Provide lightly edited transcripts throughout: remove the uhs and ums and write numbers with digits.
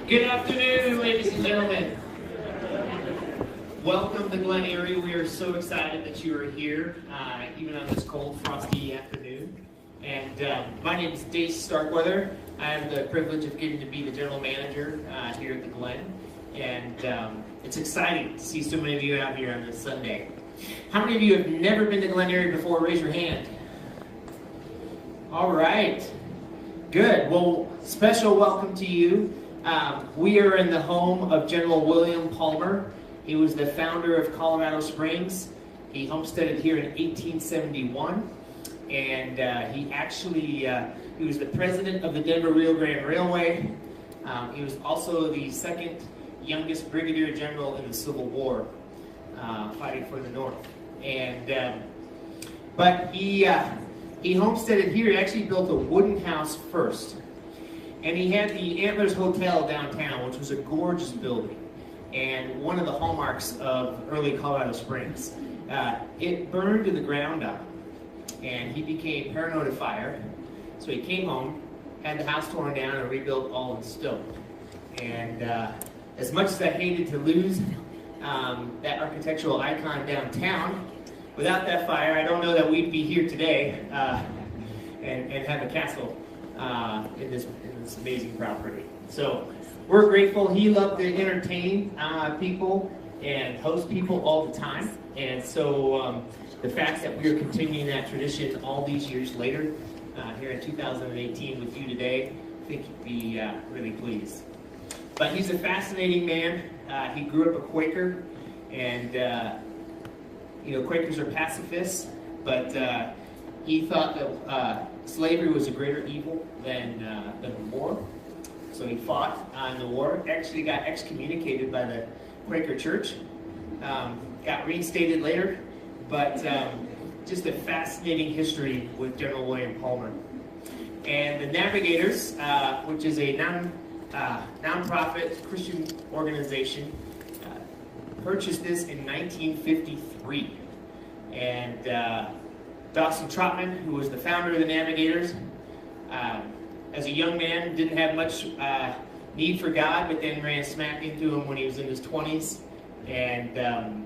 Good afternoon, ladies and gentlemen. Welcome to Glen, Eyrie. We are so excited that you are here, even on this cold, frosty afternoon. And my name is Dave Starkweather. I have the privilege of getting to be the general manager here at the Glen. And it's exciting to see so many of you out here on this Sunday. How many of you have never been to Glen Eyrie before? Raise your hand. All right. Good. Well, special welcome to you. We are in the home of General William Palmer. He was the founder of Colorado Springs. He homesteaded here in 1871, and he was the president of the Denver Rio Grande Railway. He was also the second youngest brigadier general in the Civil War, fighting for the North. And but he homesteaded here. He actually built a wooden house first. And he had the Antlers Hotel downtown, which was a gorgeous building and one of the hallmarks of early Colorado Springs. It burned to the ground up, and he became paranoid of fire. So he came home, had the house torn down, and rebuilt all in stone. And as much as I hated to lose that architectural icon downtown, without that fire, I don't know that we'd be here today and have a castle in this amazing property. So we're grateful. He loved to entertain people and host people all the time. And so the fact that we are continuing that tradition all these years later, here in 2018 with you today, I think you'd be really pleased. But he's a fascinating man. He grew up a Quaker, and Quakers are pacifists, but he thought that slavery was a greater evil than the war. So he fought in the war, actually got excommunicated by the Quaker Church, got reinstated later, but just a fascinating history with General William Palmer. And the Navigators, which is a nonprofit Christian organization, purchased this in 1953. And Dawson Trotman, who was the founder of the Navigators, as a young man, didn't have much need for God, but then ran smack into him when he was in his 20s, and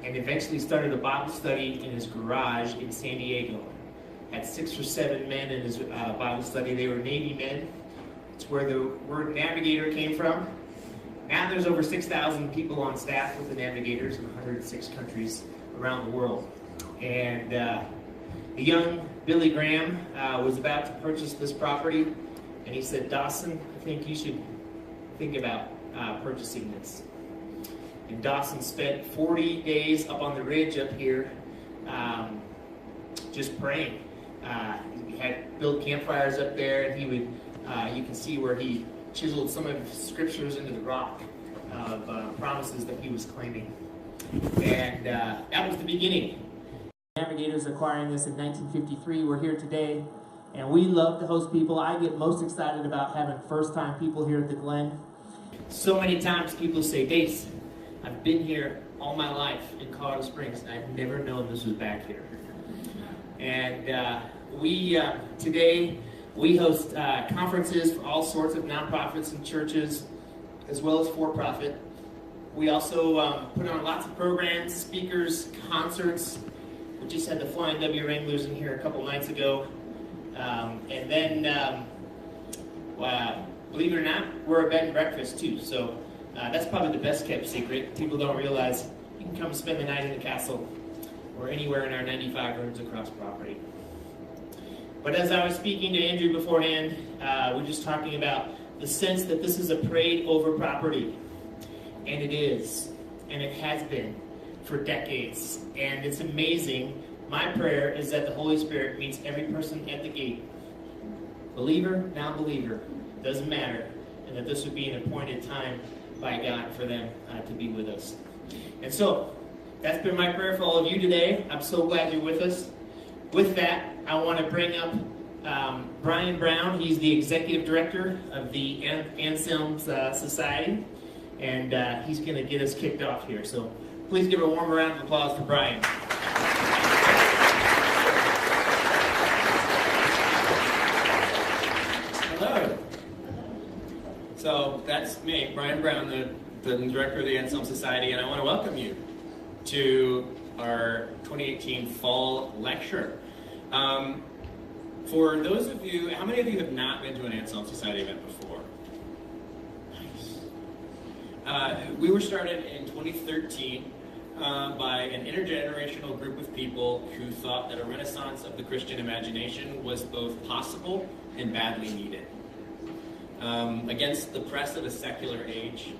eventually started a Bible study in his garage in San Diego. Had 6 or 7 men in his Bible study. They were Navy men. It's where the word navigator came from. Now there's over 6,000 people on staff with the Navigators in 106 countries around the world. And the young Billy Graham was about to purchase this property, and he said, "Dawson, I think you should think about purchasing this." And Dawson spent 40 days up on the ridge up here just praying. He had built campfires up there, and he would, you can see where he chiseled some of his scriptures into the rock of promises that he was claiming. And that was the beginning. Navigators acquiring this in 1953. We're here today, and we love to host people. I get most excited about having first-time people here at the Glen. So many times people say, "Dace, I've been here all my life in Colorado Springs, and I've never known this was back here." And today we host conferences for all sorts of nonprofits and churches, as well as for-profit. We also put on lots of programs, speakers, concerts. We just had the Flying W Wranglers in here a couple nights ago. And then, believe it or not, we're a bed and breakfast too. So that's probably the best kept secret. People don't realize you can come spend the night in the castle or anywhere in our 95 rooms across property. But as I was speaking to Andrew beforehand, we're just talking about the sense that this is a prayed over property. And it is. And it has been for decades, and it's amazing. My prayer is that the Holy Spirit meets every person at the gate, believer, non-believer, doesn't matter, and that this would be an appointed time by God for them to be with us. And so, that's been my prayer for all of you today. I'm so glad you're with us. With that, I want to bring up Brian Brown. He's the executive director of the Anselm Society, and he's going to get us kicked off here. So please give a warm round of applause to Brian. Hello. So that's me, Brian Brown, the director of the Anselm Society, and I want to welcome you to our 2018 fall lecture. For those of you, how many of you have not been to an Anselm Society event before? Nice. We were started in 2013 by an intergenerational group of people who thought that a renaissance of the Christian imagination was both possible and badly needed. Against the press of a secular age,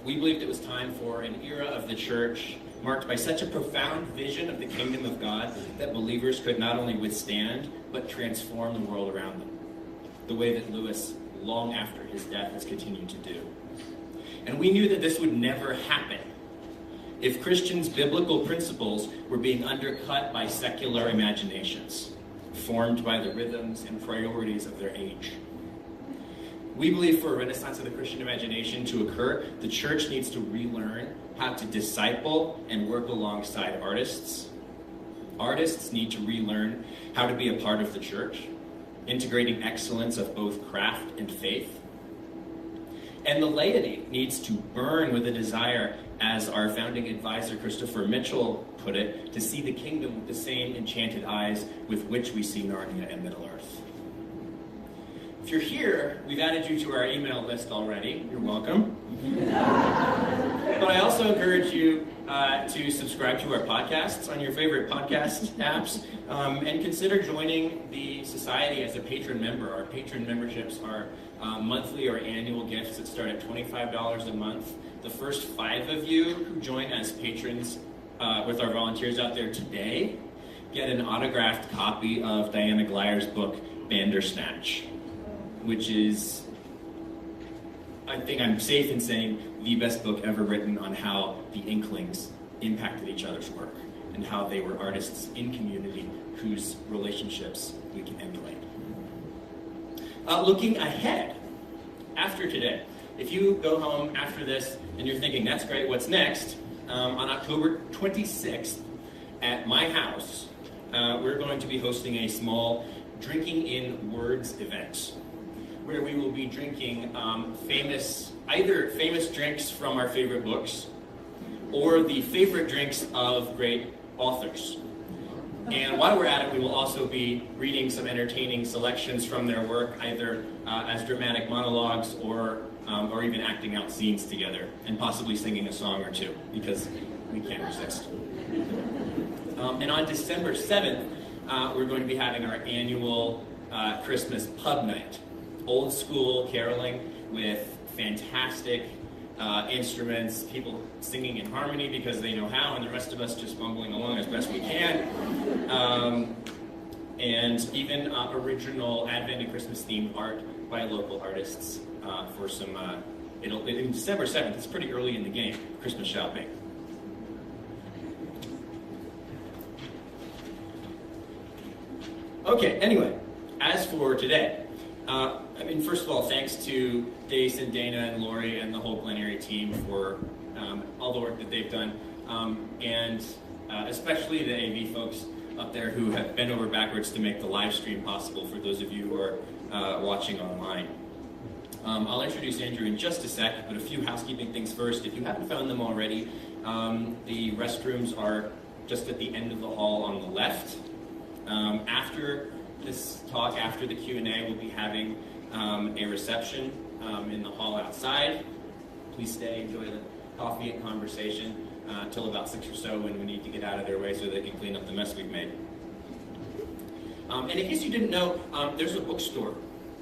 we believed it was time for an era of the church marked by such a profound vision of the kingdom of God that believers could not only withstand, but transform the world around them, the way that Lewis, long after his death, has continued to do. And we knew that this would never happen if Christians' biblical principles were being undercut by secular imaginations, formed by the rhythms and priorities of their age. We believe for a renaissance of the Christian imagination to occur, the church needs to relearn how to disciple and work alongside artists. Artists need to relearn how to be a part of the church, integrating excellence of both craft and faith. And the laity needs to burn with a desire, as our founding advisor Christopher Mitchell put it, to see the kingdom with the same enchanted eyes with which we see Narnia and Middle-earth. If you're here, we've added you to our email list already. You're welcome. But I also encourage you to subscribe to our podcasts on your favorite podcast apps, and consider joining the society as a patron member. Our patron memberships are monthly or annual gifts that start at $25 a month. The first 5 of you who join as patrons with our volunteers out there today get an autographed copy of Diana Gleyer's book, Bandersnatch, which is, I think I'm safe in saying, the best book ever written on how the Inklings impacted each other's work and how they were artists in community whose relationships we can emulate. Looking ahead, after today, if you go home after this and you're thinking, that's great, what's next? On October 26th at my house, we're going to be hosting a small Drinking in Words event, where we will be drinking either famous drinks from our favorite books or the favorite drinks of great authors. And while we're at it, we will also be reading some entertaining selections from their work, either as dramatic monologues or even acting out scenes together, and possibly singing a song or two, because we can't resist. And on December 7th, we're going to be having our annual Christmas pub night. Old school caroling with fantastic instruments, people singing in harmony because they know how, and the rest of us just bumbling along as best we can. And even original Advent and Christmas themed art by local artists for some, in December 7th, it's pretty early in the game, Christmas shopping. Okay, anyway, as for today, first of all, thanks to Dace and Dana and Lori and the whole Glen Eyrie team for all the work that they've done, and especially the AV folks up there who have bent over backwards to make the live stream possible for those of you who are watching online. I'll introduce Andrew in just a sec, but a few housekeeping things first. If you haven't found them already, the restrooms are just at the end of the hall on the left. After this talk, after the Q&A, we'll be having a reception in the hall outside. Please stay, enjoy the coffee and conversation till about 6 or so when we need to get out of their way so they can clean up the mess we've made. And in case you didn't know, there's a bookstore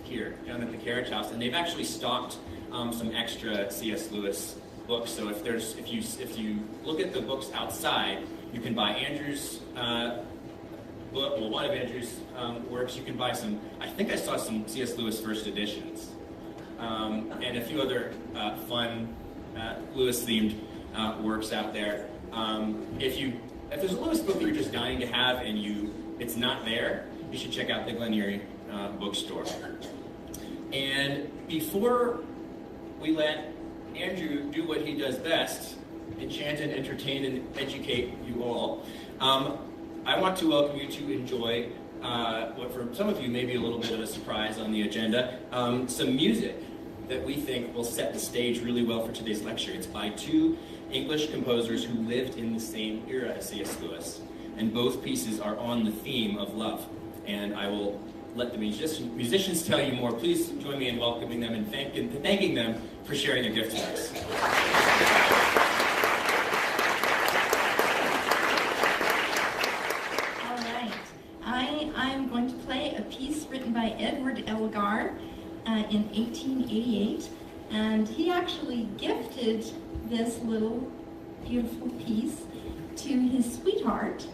here down at the Carriage House, and they've actually stocked some extra C.S. Lewis books. So if you look at the books outside, you can buy Andrew's book, well, one of Andrew's works. You can buy some, I think I saw some C.S. Lewis first editions, and a few other fun Lewis-themed works out there. If there's a Lewis book that you're just dying to have and it's not there, you should check out the Glen Eyrie bookstore. And before we let Andrew do what he does best, enchant and entertain and educate you all, I want to welcome you to enjoy what for some of you may be a little bit of a surprise on the agenda, some music that we think will set the stage really well for today's lecture. It's by two English composers who lived in the same era as C.S. Lewis, and both pieces are on the theme of love. And I will let the musicians tell you more. Please join me in welcoming them and thanking them for sharing their gift to us. All right. I'm going to play a piece written by Edward Elgar in 1888, and he actually gifted this little beautiful piece to his sweetheart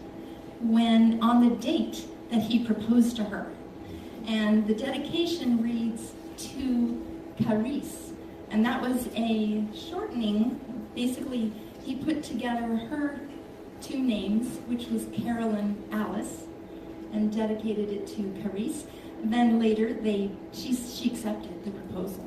when on the date that he proposed to her. And the dedication reads, "To Carice," and that was a shortening. Basically, he put together her two names, which was Carolyn Alice, and dedicated it to Carice. Then later, she accepted the proposal.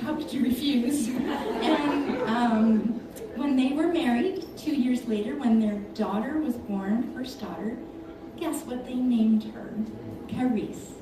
How could you refuse? And when they were married, 2 years later, when their daughter was born, first daughter, guess what they named her? Carice.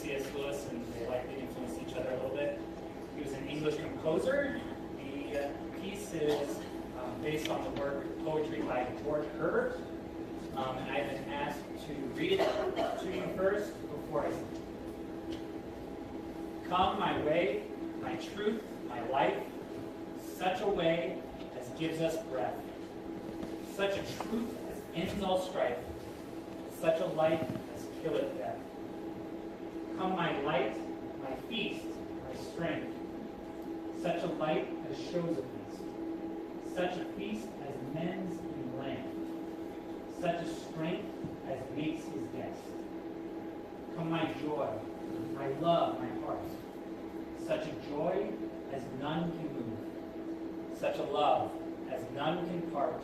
C.S. Lewis, and they likely influenced each other a little bit. He was an English composer. The piece is based on the work Poetry by George Herbert. And I've been asked to read it to you first before I speak. Come my way, my truth, my life, such a way as gives us breath, such a truth as ends all strife, such a life as killeth death. Come my light, my feast, my strength, such a light as shows a feast, such a feast as mends in land, such a strength as meets his guest. Come my joy, my love, my heart, such a joy as none can move, such a love as none can part,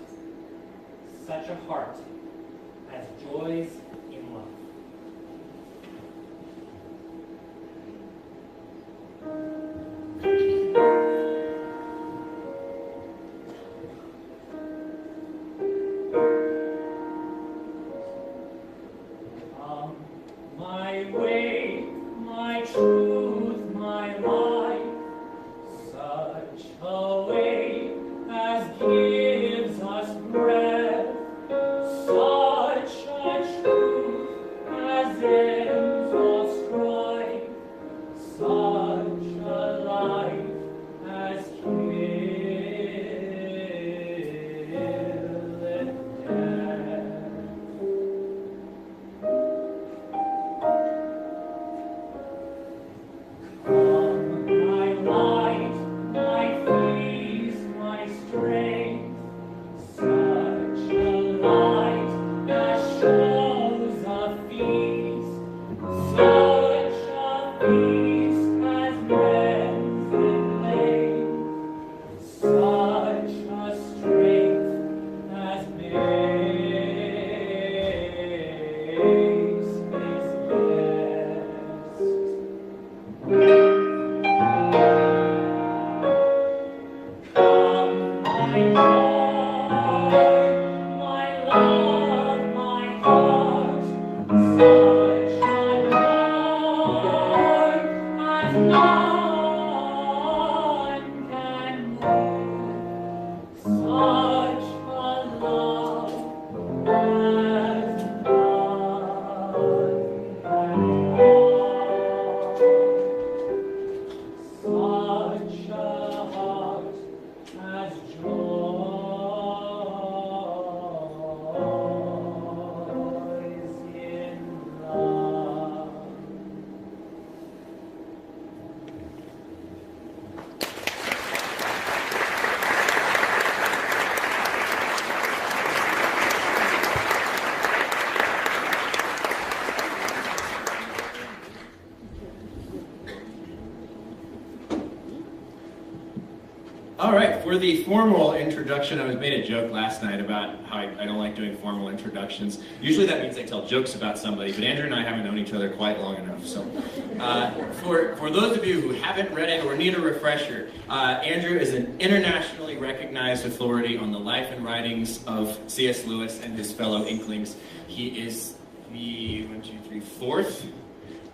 such a heart as joys in love. My way, my truth, my life, such a way as gives us breath, such a truth as ends all strife, such a life as killeth death. My light, my feast, my strength, such a light that shows a feast, such a feast as mends in pain, such a strength as makes his best. Come, my joy, my love, my heart, such a joy as none can move, such a love as none can hold. Such a heart as joys in love. All right, for the formal introduction, I was made a joke last night about how I don't like doing formal introductions. Usually that means I tell jokes about somebody, but Andrew and I haven't known each other quite long enough. So for those of you who haven't read it or need a refresher, Andrew is an internationally recognized authority on the life and writings of C.S. Lewis and his fellow Inklings. He is the fourth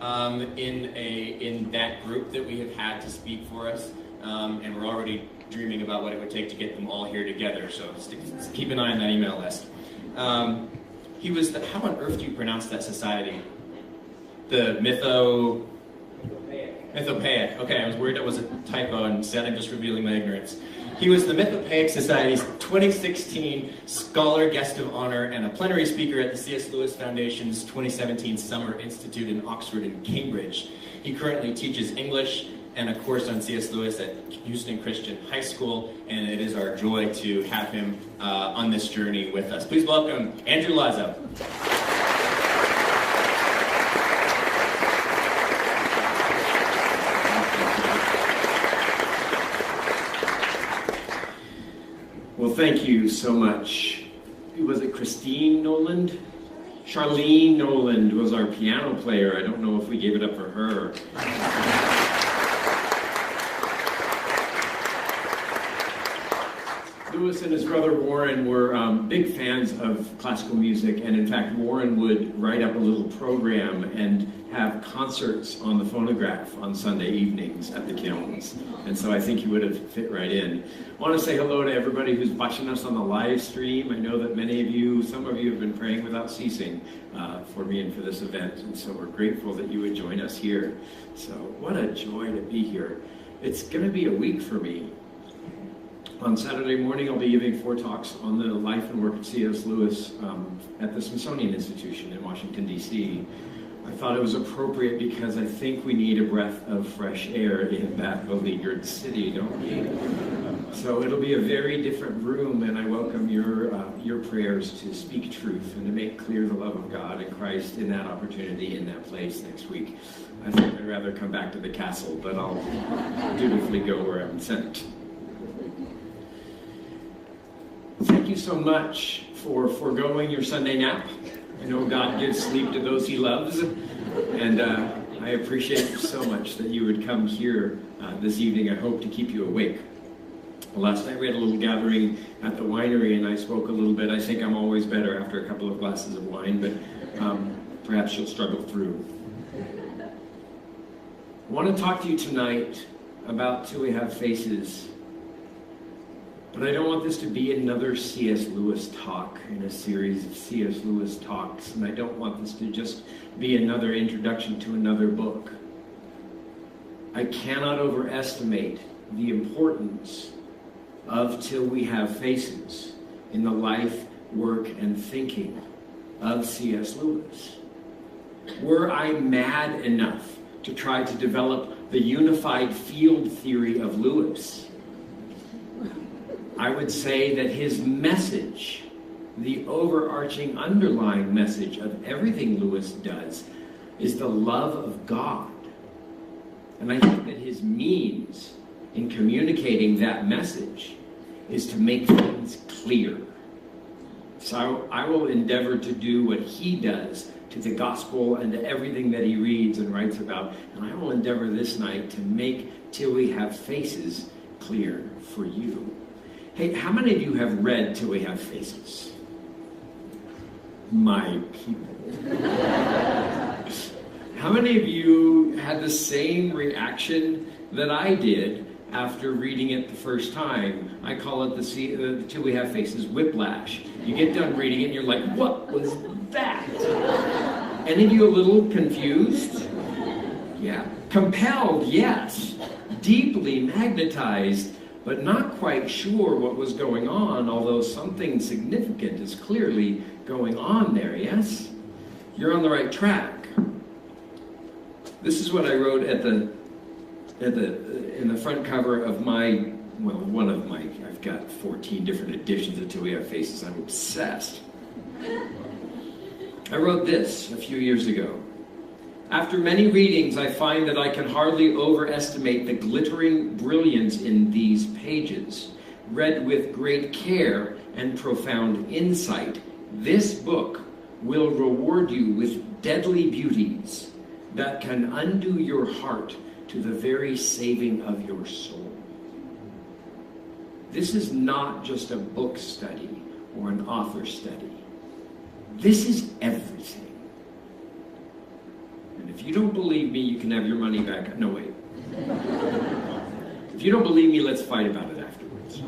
in that group that we have had to speak for us, and we're already dreaming about what it would take to get them all here together, so keep an eye on that email list. He was the, how on earth do you pronounce that society? The Mythopaic. Okay, I was worried that was a typo, and instead I'm just revealing my ignorance. He was the Mythopaic Society's 2016 Scholar Guest of Honor and a plenary speaker at the C.S. Lewis Foundation's 2017 Summer Institute in Oxford and Cambridge. He currently teaches English and a course on C.S. Lewis at Houston Christian High School, and it is our joy to have him on this journey with us. Please welcome Andrew Lazo. Well, thank you so much. Was it Christine Noland? Charlene Noland was our piano player. I don't know if we gave it up for her. Lewis and his brother Warren were big fans of classical music, and in fact Warren would write up a little program and have concerts on the phonograph on Sunday evenings at the Kilns. And so I think you would have fit right in. I want to say hello to everybody who's watching us on the live stream. I know that many of you, some of you have been praying without ceasing for me and for this event. And so we're grateful that you would join us here. So what a joy to be here. It's going to be a week for me. On Saturday morning, I'll be giving 4 talks on the life and work of C.S. Lewis at the Smithsonian Institution in Washington, D.C. I thought it was appropriate because I think we need a breath of fresh air in that beleaguered city, don't we? So it'll be a very different room, and I welcome your prayers to speak truth and to make clear the love of God and Christ in that opportunity, in that place next week. I think I'd rather come back to the castle, but I'll dutifully go where I'm sent. Thank you so much for foregoing your Sunday nap. I know God gives sleep to those he loves, and I appreciate so much that you would come here this evening. I hope to keep you awake. Last night we had a little gathering at the winery, and I spoke a little bit. I think I'm always better after a couple of glasses of wine, but perhaps you'll struggle through. I want to talk to you tonight about Till We Have Faces. But I don't want this to be another C.S. Lewis talk in a series of C.S. Lewis talks, and I don't want this to just be another introduction to another book. I cannot overestimate the importance of Till We Have Faces in the life, work, and thinking of C.S. Lewis. Were I mad enough to try to develop the unified field theory of Lewis, I would say that his message, the overarching underlying message of everything Lewis does, is the love of God. And I think that his means in communicating that message is to make things clear. So I will endeavor to do what he does to the gospel and to everything that he reads and writes about. And I will endeavor this night to make Till We Have Faces clear for you. Hey, how many of you have read Till We Have Faces? My people. How many of you had the same reaction that I did after reading it the first time? I call it the Till We Have Faces whiplash. You get done reading it and you're like, what was that? Any of you a little confused? Yeah. Compelled, yes. Deeply magnetized, but not quite sure what was going on, although something significant is clearly going on there, yes? You're on the right track. This is what I wrote in the front cover of my, one of my, I've got 14 different editions of Till We Have Faces. I'm obsessed. I wrote this a few years ago. After many readings, I find that I can hardly overestimate the glittering brilliance in these pages. Read with great care and profound insight, this book will reward you with deadly beauties that can undo your heart to the very saving of your soul. This is not just a book study or an author study. This is everything. And if you don't believe me, you can have your money back. No, wait. If you don't believe me, let's fight about it afterwards.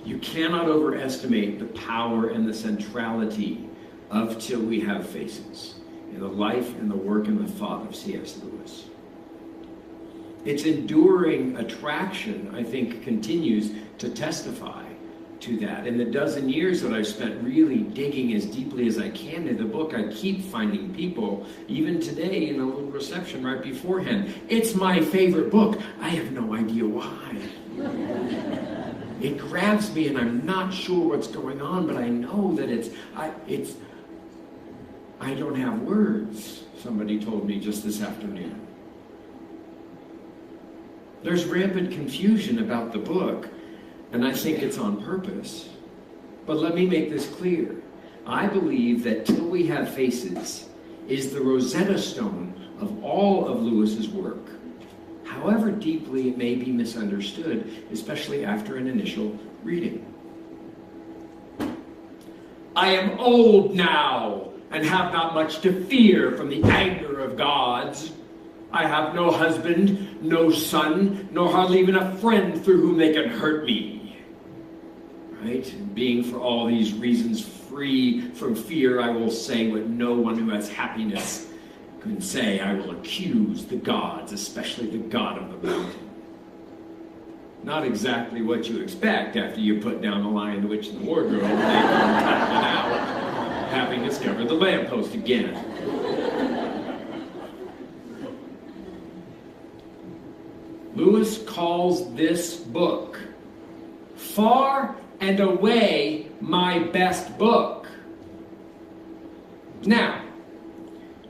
You cannot overestimate the power and the centrality of Till We Have Faces in the life and the work and the thought of C.S. Lewis. Its enduring attraction, I think, continues to testify to that. In the dozen years that I've spent really digging as deeply as I can in the book, I keep finding people, even today in a little reception right beforehand, it's my favorite book. I have no idea why. It grabs me and I'm not sure what's going on, but I know that I don't have words, somebody told me just this afternoon. There's rampant confusion about the book, and I think it's on purpose. But let me make this clear. I believe that Till We Have Faces is the Rosetta Stone of all of Lewis's work, however deeply it may be misunderstood, especially after an initial reading. I am old now, and have not much to fear from the anger of gods. I have no husband, no son, nor hardly even a friend through whom they can hurt me. Right? And being for all these reasons free from fear, I will say what no one who has happiness can say. I will accuse the gods, especially the god of the mountain. Not exactly what you expect after you put down the Lion, the Witch, and the Wardrobe and they come tumbling out, having discovered the lamppost again. Lewis calls this book far and away my best book. Now,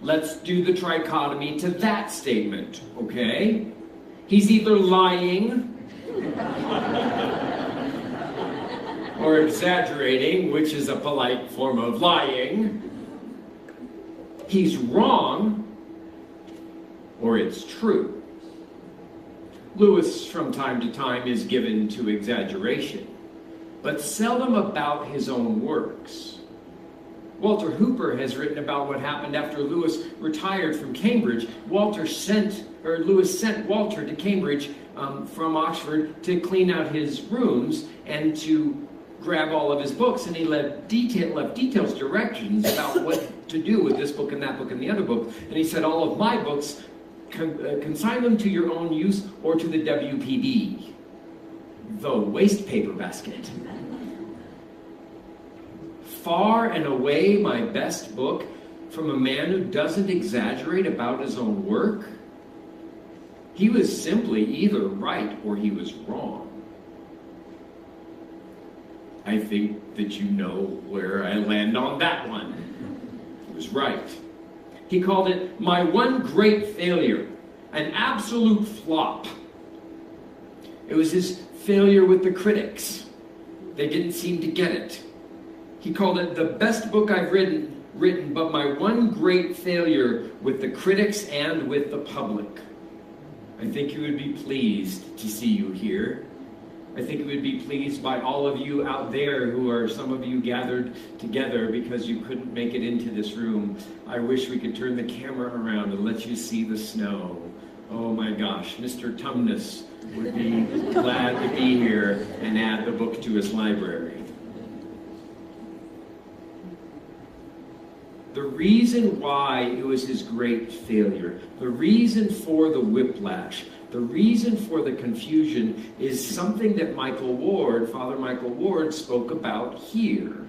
let's do the trichotomy to that statement, okay? He's either lying or exaggerating, which is a polite form of lying. He's wrong, or it's true. Lewis, from time to time, is given to exaggeration, but seldom about his own works. Walter Hooper has written about what happened after Lewis retired from Cambridge. Lewis sent Walter to Cambridge from Oxford to clean out his rooms and to grab all of his books, and he left details, directions about what to do with this book and that book and the other book. And he said, all of my books, consign them to your own use or to the WPB, the waste paper basket. Far and away my best book from a man who doesn't exaggerate about his own work. He was simply either right or he was wrong. I think that you know where I land on that one. He was right. He called it my one great failure, an absolute flop. It was his failure with the critics. They didn't seem to get it. He called it the best book I've written, but my one great failure with the critics and with the public. I think you would be pleased to see you here. I think you would be pleased by all of you out there who are, some of you gathered together because you couldn't make it into this room. I wish we could turn the camera around and let you see the snow. Oh my gosh, Mr. Tumnus would be glad to be here and add the book to his library. The reason why it was his great failure, the reason for the whiplash, the reason for the confusion is something that Father Michael Ward, spoke about here.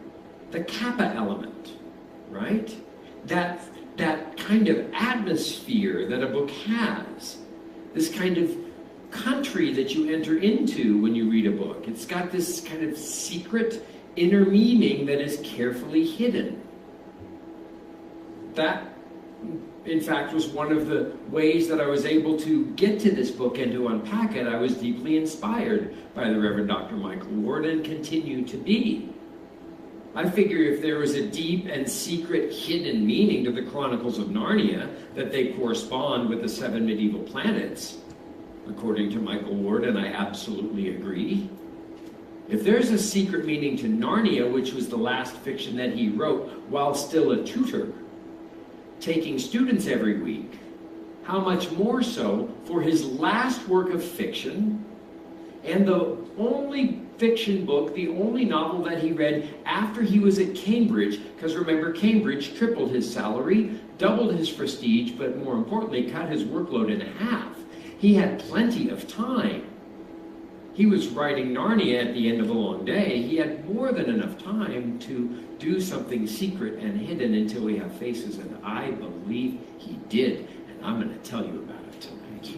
The kappa element, right? That kind of atmosphere that a book has. This kind of country that you enter into when you read a book. It's got this kind of secret inner meaning that is carefully hidden. That, in fact, was one of the ways that I was able to get to this book and to unpack it. I was deeply inspired by the Reverend Dr. Michael Ward and continue to be. I figure if there was a deep and secret hidden meaning to the Chronicles of Narnia, that they correspond with the 7 medieval planets, according to Michael Ward, and I absolutely agree. If there's a secret meaning to Narnia, which was the last fiction that he wrote while still a tutor, taking students every week, how much more so for his last work of fiction and the only fiction book, the only novel that he read after he was at Cambridge, because remember, Cambridge tripled his salary, doubled his prestige, but more importantly, cut his workload in half. He had plenty of time. He was writing Narnia at the end of a long day. He had more than enough time to do something secret and hidden until we have faces, and I believe he did, and I'm going to tell you about it tonight.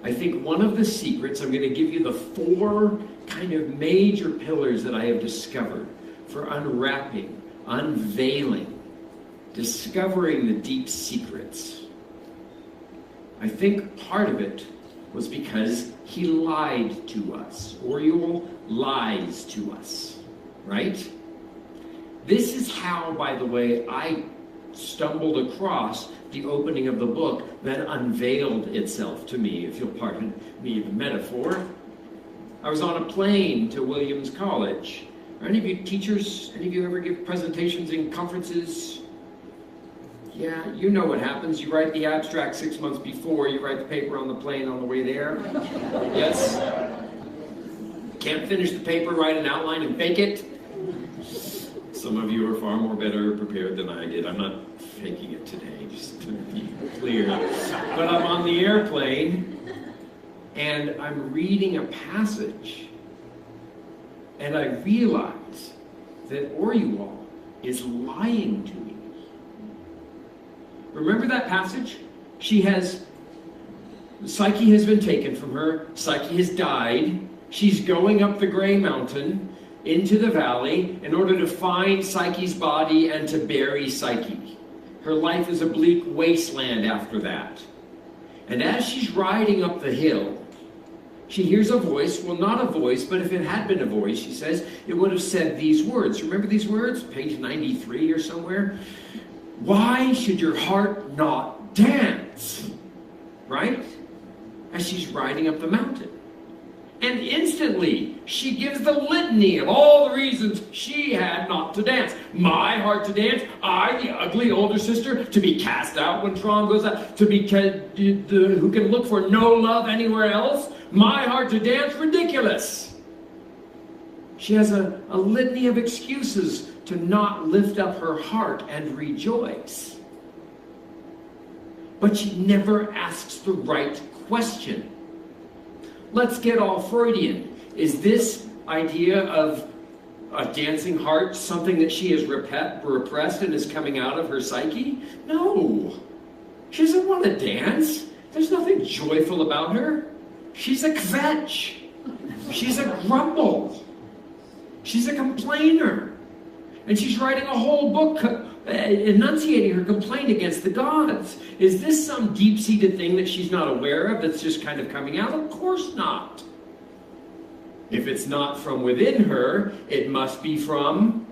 I think one of the secrets, I'm going to give you the 4 kind of major pillars that I have discovered for unwrapping, unveiling, discovering the deep secrets. I think part of it was because he lied to us. Oriol lies to us, right? This is how, by the way, I stumbled across the opening of the book that unveiled itself to me, if you'll pardon me the metaphor. I was on a plane to Williams College, Are any of you teachers, any of you ever give presentations in conferences? Yeah, you know what happens. You write the abstract 6 months before, you write the paper on the plane on the way there. Yes? Can't finish the paper, write an outline and fake it. Some of you are far more better prepared than I did. I'm not faking it today, just to be clear. But I'm on the airplane, and I'm reading a passage, and I realize that Orual is lying to me. Remember that passage? Psyche has been taken from her. Psyche has died. She's going up the gray mountain into the valley in order to find Psyche's body and to bury Psyche. Her life is a bleak wasteland after that. And as she's riding up the hill, she hears a voice. Well, not a voice, but if it had been a voice, she says, it would have said these words. Remember these words? Page 93 or somewhere. Why should your heart not dance? Right? As she's riding up the mountain. And instantly, she gives the litany of all the reasons she had not to dance. My heart to dance, I, the ugly older sister, to be cast out when Tron goes out, who can look for no love anywhere else. My heart to dance, ridiculous. She has a litany of excuses to not lift up her heart and rejoice. But she never asks the right question. Let's get all Freudian. Is this idea of a dancing heart something that she has repressed and is coming out of her psyche? No. She doesn't want to dance. There's nothing joyful about her. She's a kvetch. She's a grumble. She's a complainer. And she's writing a whole book enunciating her complaint against the gods. Is this some deep-seated thing that she's not aware of that's just kind of coming out? Of course not. If it's not from within her, it must be from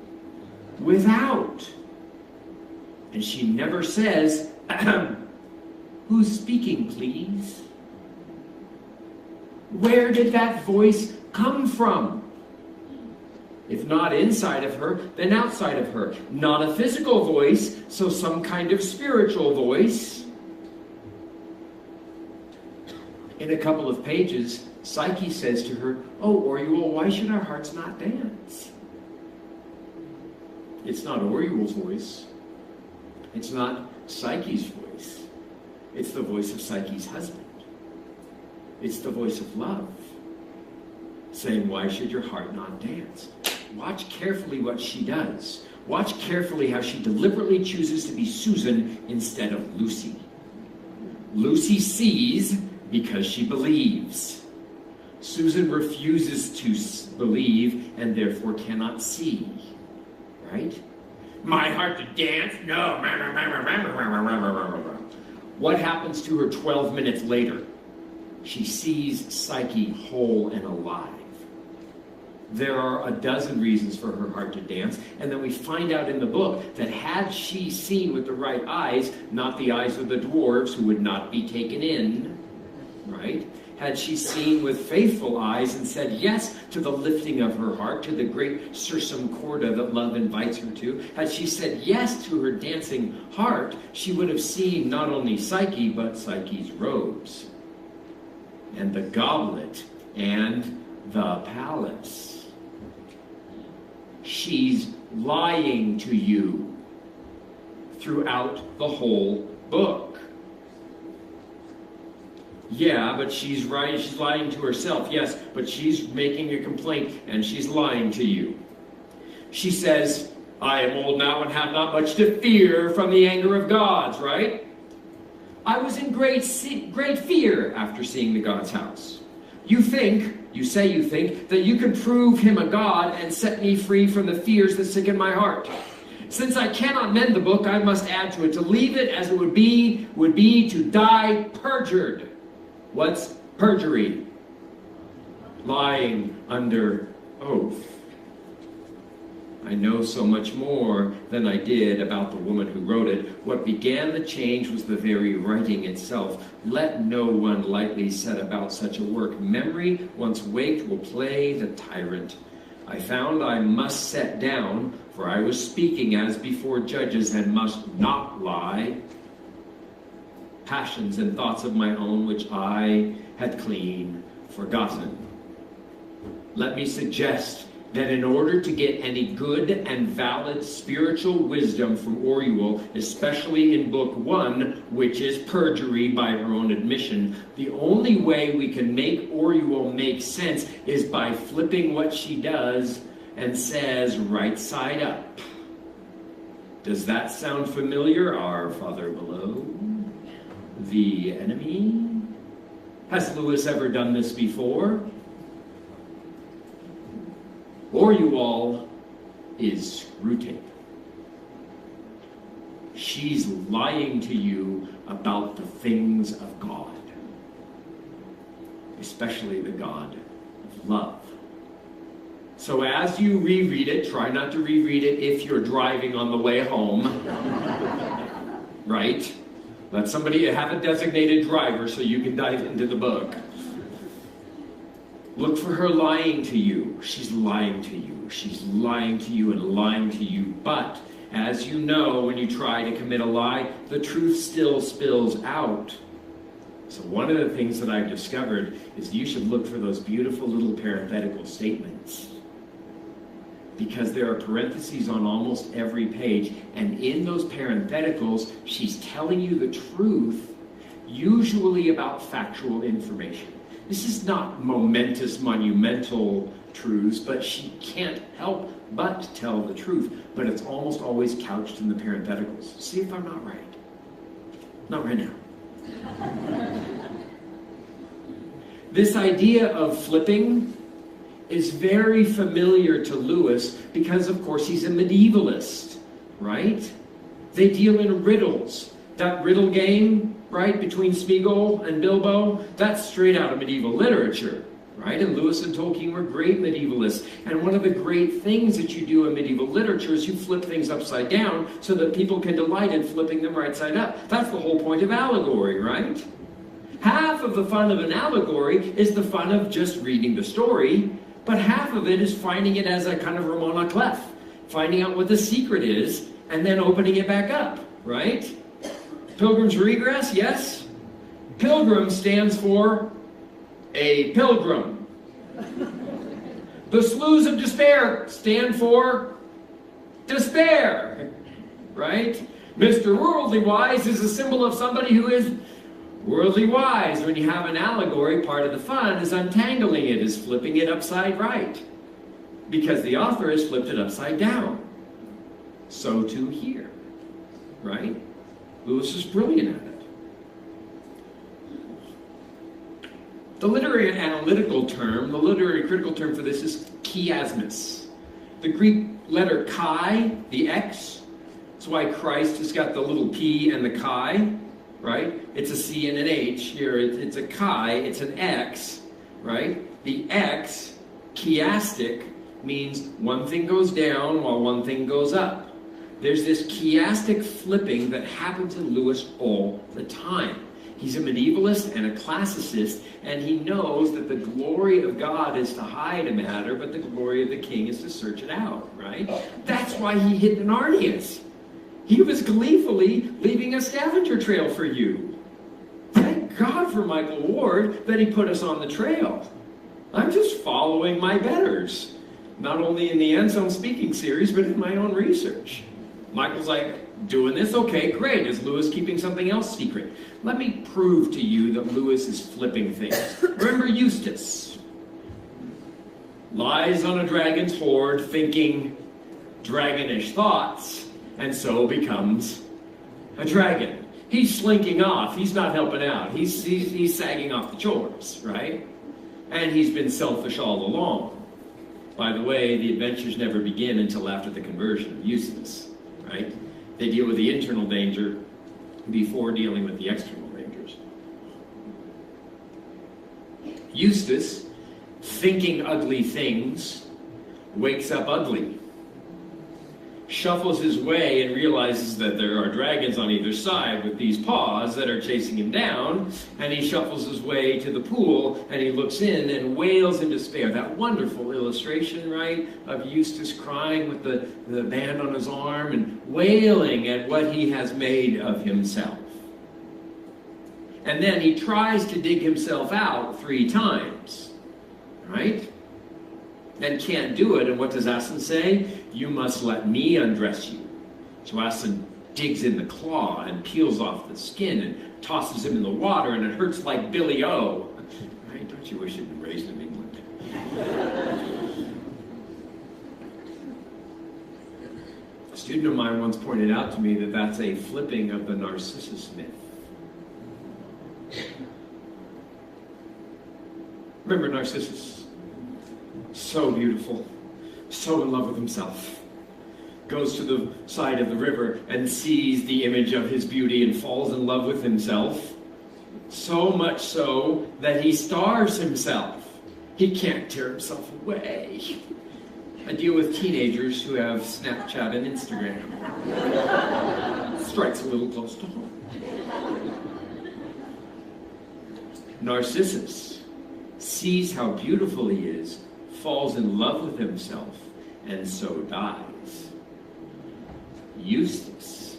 without. And she never says, who's speaking, please? Where did that voice come from? If not inside of her, then outside of her. Not a physical voice, so some kind of spiritual voice. In a couple of pages, Psyche says to her, oh, Orual, why should our hearts not dance? It's not Orual's voice. It's not Psyche's voice. It's the voice of Psyche's husband. It's the voice of love, saying, why should your heart not dance? Watch carefully what she does. Watch carefully how she deliberately chooses to be Susan instead of Lucy. Lucy sees because she believes. Susan refuses to believe and therefore cannot see. Right? My heart to dance? No. What happens to her 12 minutes later? She sees Psyche whole and alive. There are a dozen reasons for her heart to dance, and then we find out in the book that had she seen with the right eyes, not the eyes of the dwarves who would not be taken in, right? Had she seen with faithful eyes and said yes to the lifting of her heart, to the great sursum corda that love invites her to, had she said yes to her dancing heart, she would have seen not only Psyche, but Psyche's robes, and the goblet, and the palace. She's lying to you throughout the whole book. Yeah, but she's right. She's lying to herself. Yes, but she's making a complaint and she's lying to you. She says, I am old now and have not much to fear from the anger of gods, right? I was in great fear after seeing the God's house. You think that you can prove him a god and set me free from the fears that sicken my heart. Since I cannot mend the book, I must add to it. To leave it as it would be to die perjured. What's perjury? Lying under oath. I know so much more than I did about the woman who wrote it. What began the change was the very writing itself. Let no one lightly set about such a work. Memory, once waked, will play the tyrant. I found I must set down, for I was speaking as before judges and must not lie. Passions and thoughts of my own which I had clean forgotten. Let me suggest that in order to get any good and valid spiritual wisdom from Orual, especially in Book 1, which is perjury by her own admission, the only way we can make Orual make sense is by flipping what she does and says right side up. Does that sound familiar, our Father below? The enemy? Has Lewis ever done this before? Orual is Screwtape. She's lying to you about the things of God, especially the God of love. So as you reread it, try not to reread it if you're driving on the way home, right? Let somebody have a designated driver so you can dive into the book. Look for her lying to you. She's lying to you. She's lying to you and lying to you. But, as you know, when you try to commit a lie, the truth still spills out. So one of the things that I've discovered is you should look for those beautiful little parenthetical statements. Because there are parentheses on almost every page. And in those parentheticals, she's telling you the truth, usually about factual information. This is not momentous, monumental truths, but she can't help but tell the truth. But it's almost always couched in the parentheticals. See if I'm not right. Not right now. This idea of flipping is very familiar to Lewis because, of course, he's a medievalist, right? They deal in riddles. That riddle game, right, between Smeagol and Bilbo, that's straight out of medieval literature, right? And Lewis and Tolkien were great medievalists. And one of the great things that you do in medieval literature is you flip things upside down so that people can delight in flipping them right side up. That's the whole point of allegory, right? Half of the fun of an allegory is the fun of just reading the story, but half of it is finding it as a kind of Ramona Clef, finding out what the secret is, and then opening it back up, right? Pilgrim's Regress, yes? Pilgrim stands for a pilgrim. The Sloughs of Despair stand for despair, right? Mr. Worldly Wise is a symbol of somebody who is worldly wise. When you have an allegory, part of the fun is untangling it, is flipping it upside right. Because the author has flipped it upside down. So too here, right? Lewis is brilliant at it. The literary analytical term, the literary critical term for this is chiasmus. The Greek letter chi, the X, that's why Christ has got the little P and the chi, right? It's a C and an H. Here it's a chi, it's an X, right? The X, chiastic, means one thing goes down while one thing goes up. There's this chiastic flipping that happens in Lewis all the time. He's a medievalist and a classicist, and he knows that the glory of God is to hide a matter, but the glory of the king is to search it out, right? That's why he hid Narnias. He was gleefully leaving a scavenger trail for you. Thank God for Michael Ward that he put us on the trail. I'm just following my betters, not only in the Anselm speaking series, but in my own research. Michael's like, doing this? Okay, great. Is Lewis keeping something else secret? Let me prove to you that Lewis is flipping things. Remember Eustace. Lies on a dragon's hoard, thinking dragonish thoughts, and so becomes a dragon. He's slinking off. He's not helping out. He's sagging off the chores, right? And he's been selfish all along. By the way, the adventures never begin until after the conversion of Eustace. Right? They deal with the internal danger before dealing with the external dangers. Eustace, thinking ugly things, wakes up ugly. shuffles his way and realizes that there are dragons on either side with these paws that are chasing him down, and he shuffles his way to the pool, and he looks in and wails in despair. That wonderful illustration, right, of Eustace crying with the band on his arm and wailing at what he has made of himself. And then he tries to dig himself out 3 times, right? And can't do it. And what does Aslan say? You must let me undress you. So Aslan digs in the claw and peels off the skin and tosses him in the water, and it hurts like Billy O. Right? Don't you wish you'd been raised in England? A student of mine once pointed out to me that that's a flipping of the Narcissus myth. Remember Narcissus? So beautiful, so in love with himself. Goes to the side of the river and sees the image of his beauty and falls in love with himself. So much so that he starves himself. He can't tear himself away. I deal with teenagers who have Snapchat and Instagram. Strikes a little close to home. Narcissus sees how beautiful he is, falls in love with himself, and so dies. Eustace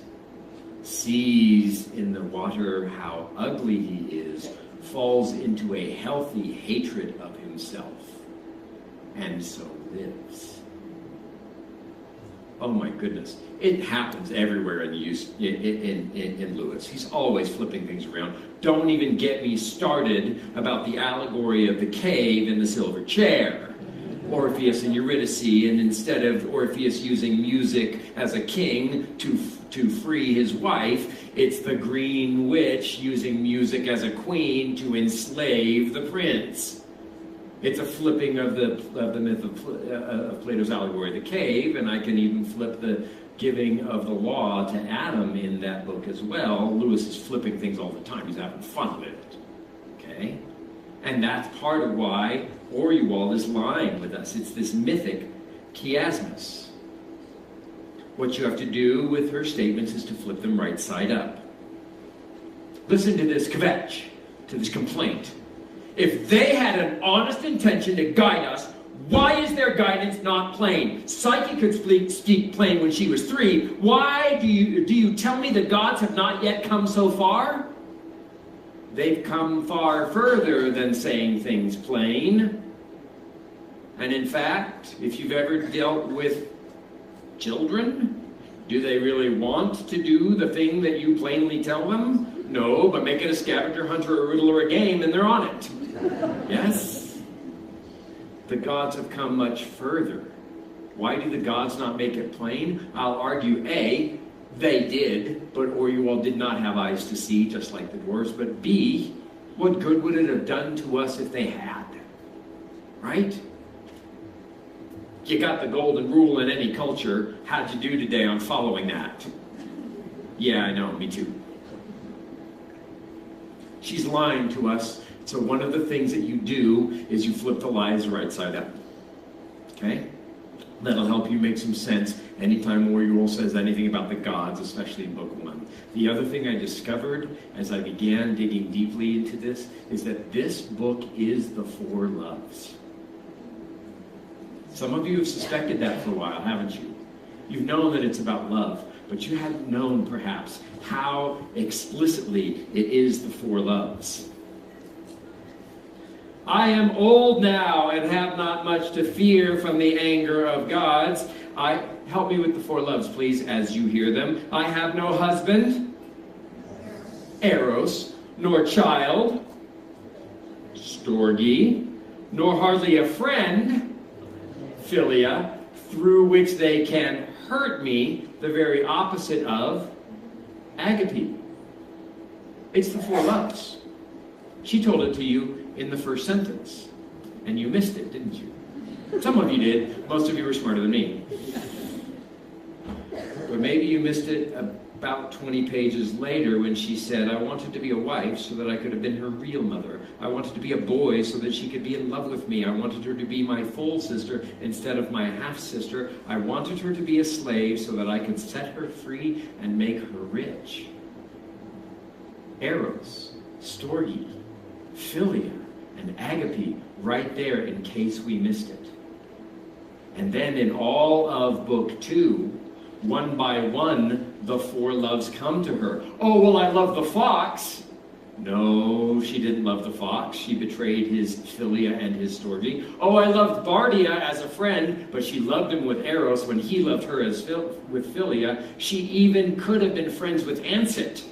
sees in the water how ugly he is, falls into a healthy hatred of himself, and so lives. Oh my goodness. It happens everywhere in Lewis. He's always flipping things around. Don't even get me started about the allegory of the cave and the silver chair. Orpheus and Eurydice, and instead of Orpheus using music as a king to free his wife, it's the green witch using music as a queen to enslave the prince. It's a flipping of the myth of Plato's allegory of the cave, and I can even flip the giving of the law to Adam in that book as well. Lewis is flipping things all the time. He's having fun with it. Okay? And that's part of why Oruwald is lying with us. It's this mythic chiasmus. What you have to do with her statements is to flip them right side up. Listen to this kvetch, to this complaint. If they had an honest intention to guide us, why is their guidance not plain? Psyche could speak plain when she was 3. Why do you tell me the gods have not yet come so far? They've come far further than saying things plain. And in fact, if you've ever dealt with children, do they really want to do the thing that you plainly tell them? No, but make it a scavenger hunt or a riddle or a game and they're on it. Yes? The gods have come much further. Why do the gods not make it plain? I'll argue, A, they did, but Oruwald did not have eyes to see, just like the dwarves. But B, what good would it have done to us if they had? Right? You got the golden rule in any culture. How'd you do today on following that? Yeah, I know, me too. She's lying to us. So one of the things that you do is you flip the lies right side up. Okay? That'll help you make some sense anytime Oruwald says anything about the gods, especially in Book 1. The other thing I discovered as I began digging deeply into this is that this book is the 4 loves. Some of you have suspected that for a while, haven't you? You've known that it's about love, but you hadn't known, perhaps, how explicitly it is the 4 loves. I am old now and have not much to fear from the anger of gods. Help me with the 4 loves, please, as you hear them. I have no husband, Eros, nor child, Storge, nor hardly a friend, Philia, through which they can hurt me, the very opposite of Agape. It's the 4 loves. She told it to you in the first sentence, and you missed it, didn't you? Some of you did. Most of you were smarter than me. But maybe you missed it about 20 pages later when she said, I wanted to be a wife so that I could have been her real mother. I wanted to be a boy so that she could be in love with me. I wanted her to be my full sister instead of my half-sister. I wanted her to be a slave so that I could set her free and make her rich. Eros, Storge, Philia, and Agape right there in case we missed it. And then in all of book 2, one by one, the 4 loves come to her. Oh, well, I love the fox. No, she didn't love the fox. She betrayed his Philia and his Storge. Oh, I loved Bardia as a friend, but she loved him with Eros when he loved her with Philia. She even could have been friends with Ansit,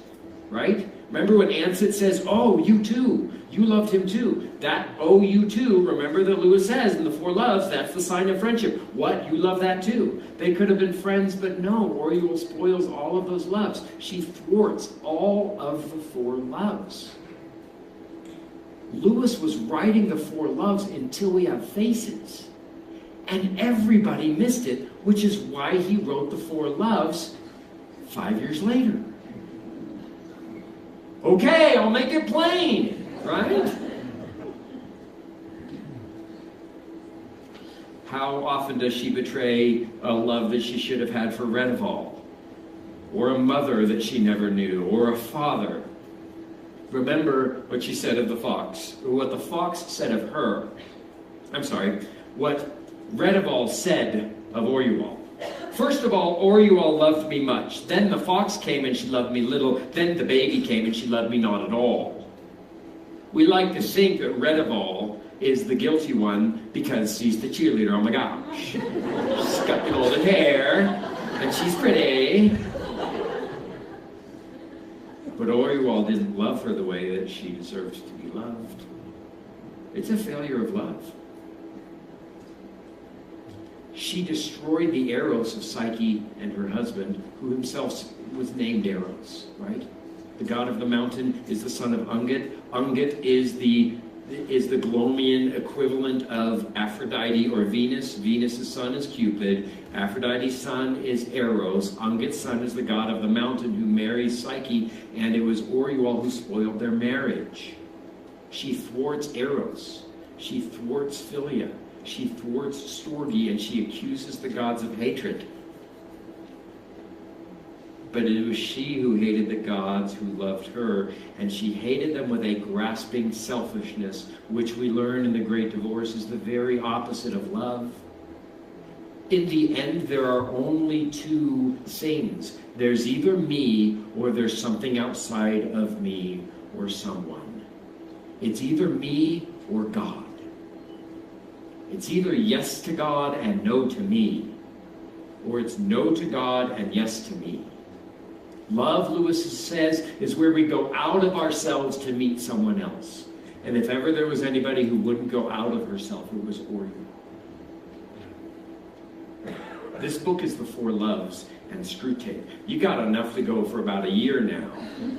right? Remember when Ansit says, oh, you too. You loved him too. That, oh, you too, remember that Lewis says in the 4 loves, that's the sign of friendship. What? You love that too. They could have been friends, but no, Oriole spoils all of those loves. She thwarts all of the 4 loves. Lewis was writing the 4 loves until we have faces. And everybody missed it, which is why he wrote the 4 loves 5 years later. Okay, I'll make it plain. Right? How often does she betray a love that she should have had for Redival? Or a mother that she never knew? Or a father? Remember what she said of the fox. Or what the fox said of her. I'm sorry. What Redival said of Oriole. First of all, Oriole loved me much. Then the fox came and she loved me little. Then the baby came and she loved me not at all. We like to think that Redival is the guilty one because she's the cheerleader. Oh my gosh. She's got the golden hair, and she's pretty. But Oriole didn't love her the way that she deserved to be loved. It's a failure of love. She destroyed the Eros of Psyche and her husband, who himself was named Eros, right? The god of the mountain is the son of Ungut. Ungut is the Glomian equivalent of Aphrodite or Venus. Venus' son is Cupid. Aphrodite's son is Eros. Ungut's son is the god of the mountain who marries Psyche, and it was Oriole who spoiled their marriage. She thwarts Eros. She thwarts Philia. She thwarts Storge, and she accuses the gods of hatred. But it was she who hated the gods who loved her, and she hated them with a grasping selfishness, which we learn in the Great Divorce is the very opposite of love. In the end, there are only 2 things. There's either me, or there's something outside of me, or someone. It's either me or God. It's either yes to God and no to me, or it's no to God and yes to me. Love, Lewis says, is where we go out of ourselves to meet someone else. And if ever there was anybody who wouldn't go out of herself, it was Oriole. This book is the 4 loves and Screwtape. You got enough to go for about a year now,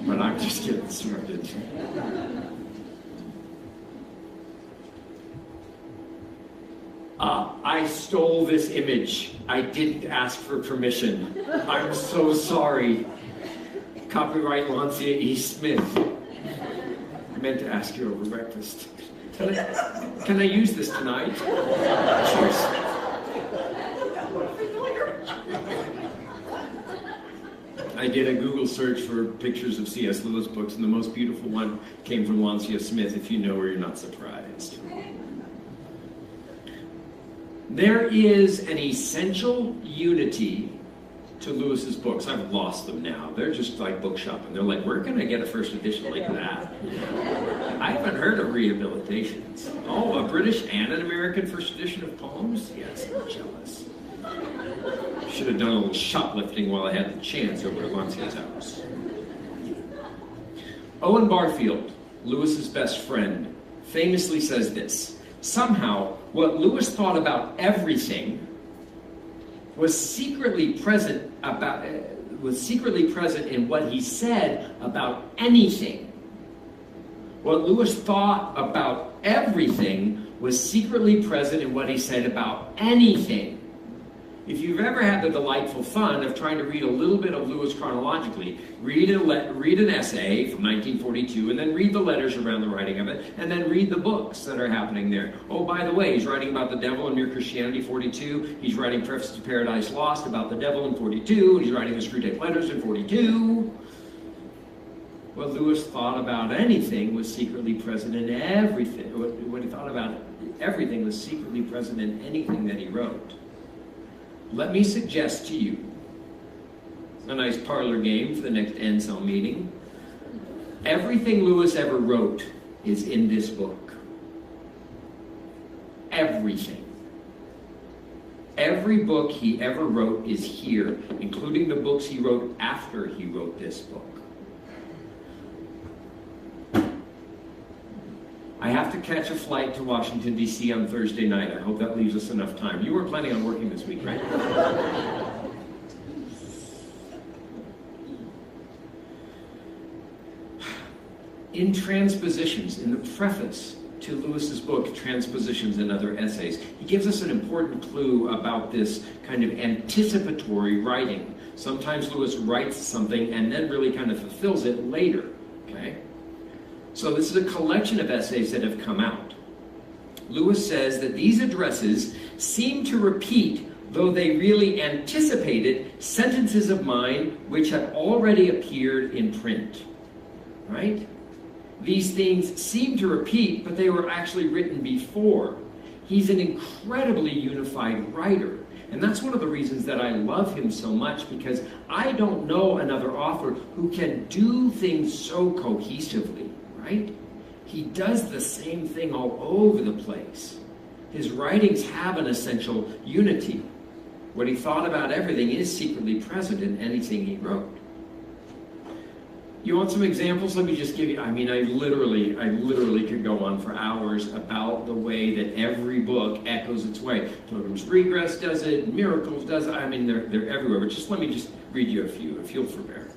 but I'm just getting started. I stole this image. I didn't ask for permission. I'm so sorry. Copyright Lancia E. Smith. I meant to ask you over breakfast. Can I use this tonight? Cheers. I did a Google search for pictures of C.S. Lewis books, and the most beautiful one came from Lancia Smith. If you know her, you're not surprised. There is an essential unity to Lewis's books. I've lost them now. They're just like book shopping. They're like, where can I get a first edition like that? I haven't heard of rehabilitations. Oh, a British and an American first edition of poems? Yes, I'm jealous. Should have done a little shoplifting while I had the chance over at Lancia's house. Owen Barfield, Lewis's best friend, famously says this: somehow, what Lewis thought about everything was secretly present in what he said about anything. What Lewis thought about everything was secretly present in what he said about anything. If you've ever had the delightful fun of trying to read a little bit of Lewis chronologically, read an essay from 1942, and then read the letters around the writing of it, and then read the books that are happening there. Oh, by the way, he's writing about the devil in Mere Christianity 42. He's writing Preface to Paradise Lost about the devil in 42. And he's writing the Screwtape Letters in 42. What Lewis thought about anything was secretly present in everything. What he thought about everything was secretly present in anything that he wrote. Let me suggest to you a nice parlor game for the next Anselm meeting. Everything Lewis ever wrote is in this book. Everything. Every book he ever wrote is here, including the books he wrote after he wrote this book. I have to catch a flight to Washington, D.C. on Thursday night. I hope that leaves us enough time. You were planning on working this week, right? In transpositions, in the preface to Lewis's book, Transpositions and Other Essays, he gives us an important clue about this kind of anticipatory writing. Sometimes Lewis writes something and then really kind of fulfills it later, okay? So this is a collection of essays that have come out. Lewis says that these addresses seem to repeat, though they really anticipated, sentences of mine which had already appeared in print. Right? These things seem to repeat, but they were actually written before. He's an incredibly unified writer. And that's one of the reasons that I love him so much, because I don't know another author who can do things so cohesively. Right? He does the same thing all over the place. His writings have an essential unity. What he thought about everything is secretly present in anything he wrote. You want some examples? Let me just give you, I literally could go on for hours about the way that every book echoes its way. Pilgrim's Regress does it, Miracles does it, they're everywhere. But let me read you a few, if you'll forbear.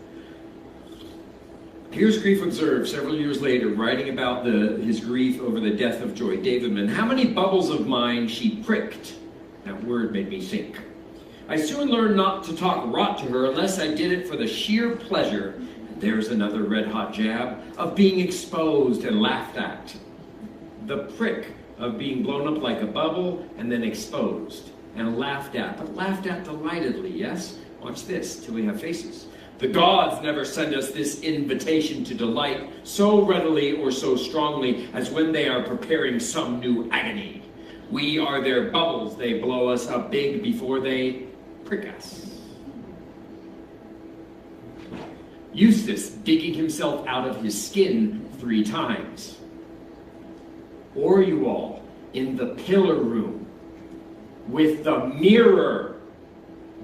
Here's Grief Observed, several years later, writing about his grief over the death of Joy Davidman. How many bubbles of mine she pricked. That word made me think. I soon learned not to talk rot to her unless I did it for the sheer pleasure, and there's another red-hot jab, of being exposed and laughed at. The prick of being blown up like a bubble and then exposed and laughed at, but laughed at delightedly, yes? Watch this, till we have faces. The gods never send us this invitation to delight so readily or so strongly as when they are preparing some new agony. We are their bubbles. They blow us up big before they prick us. Eustace digging himself out of his skin 3 times. Or you all in the pillar room with the mirror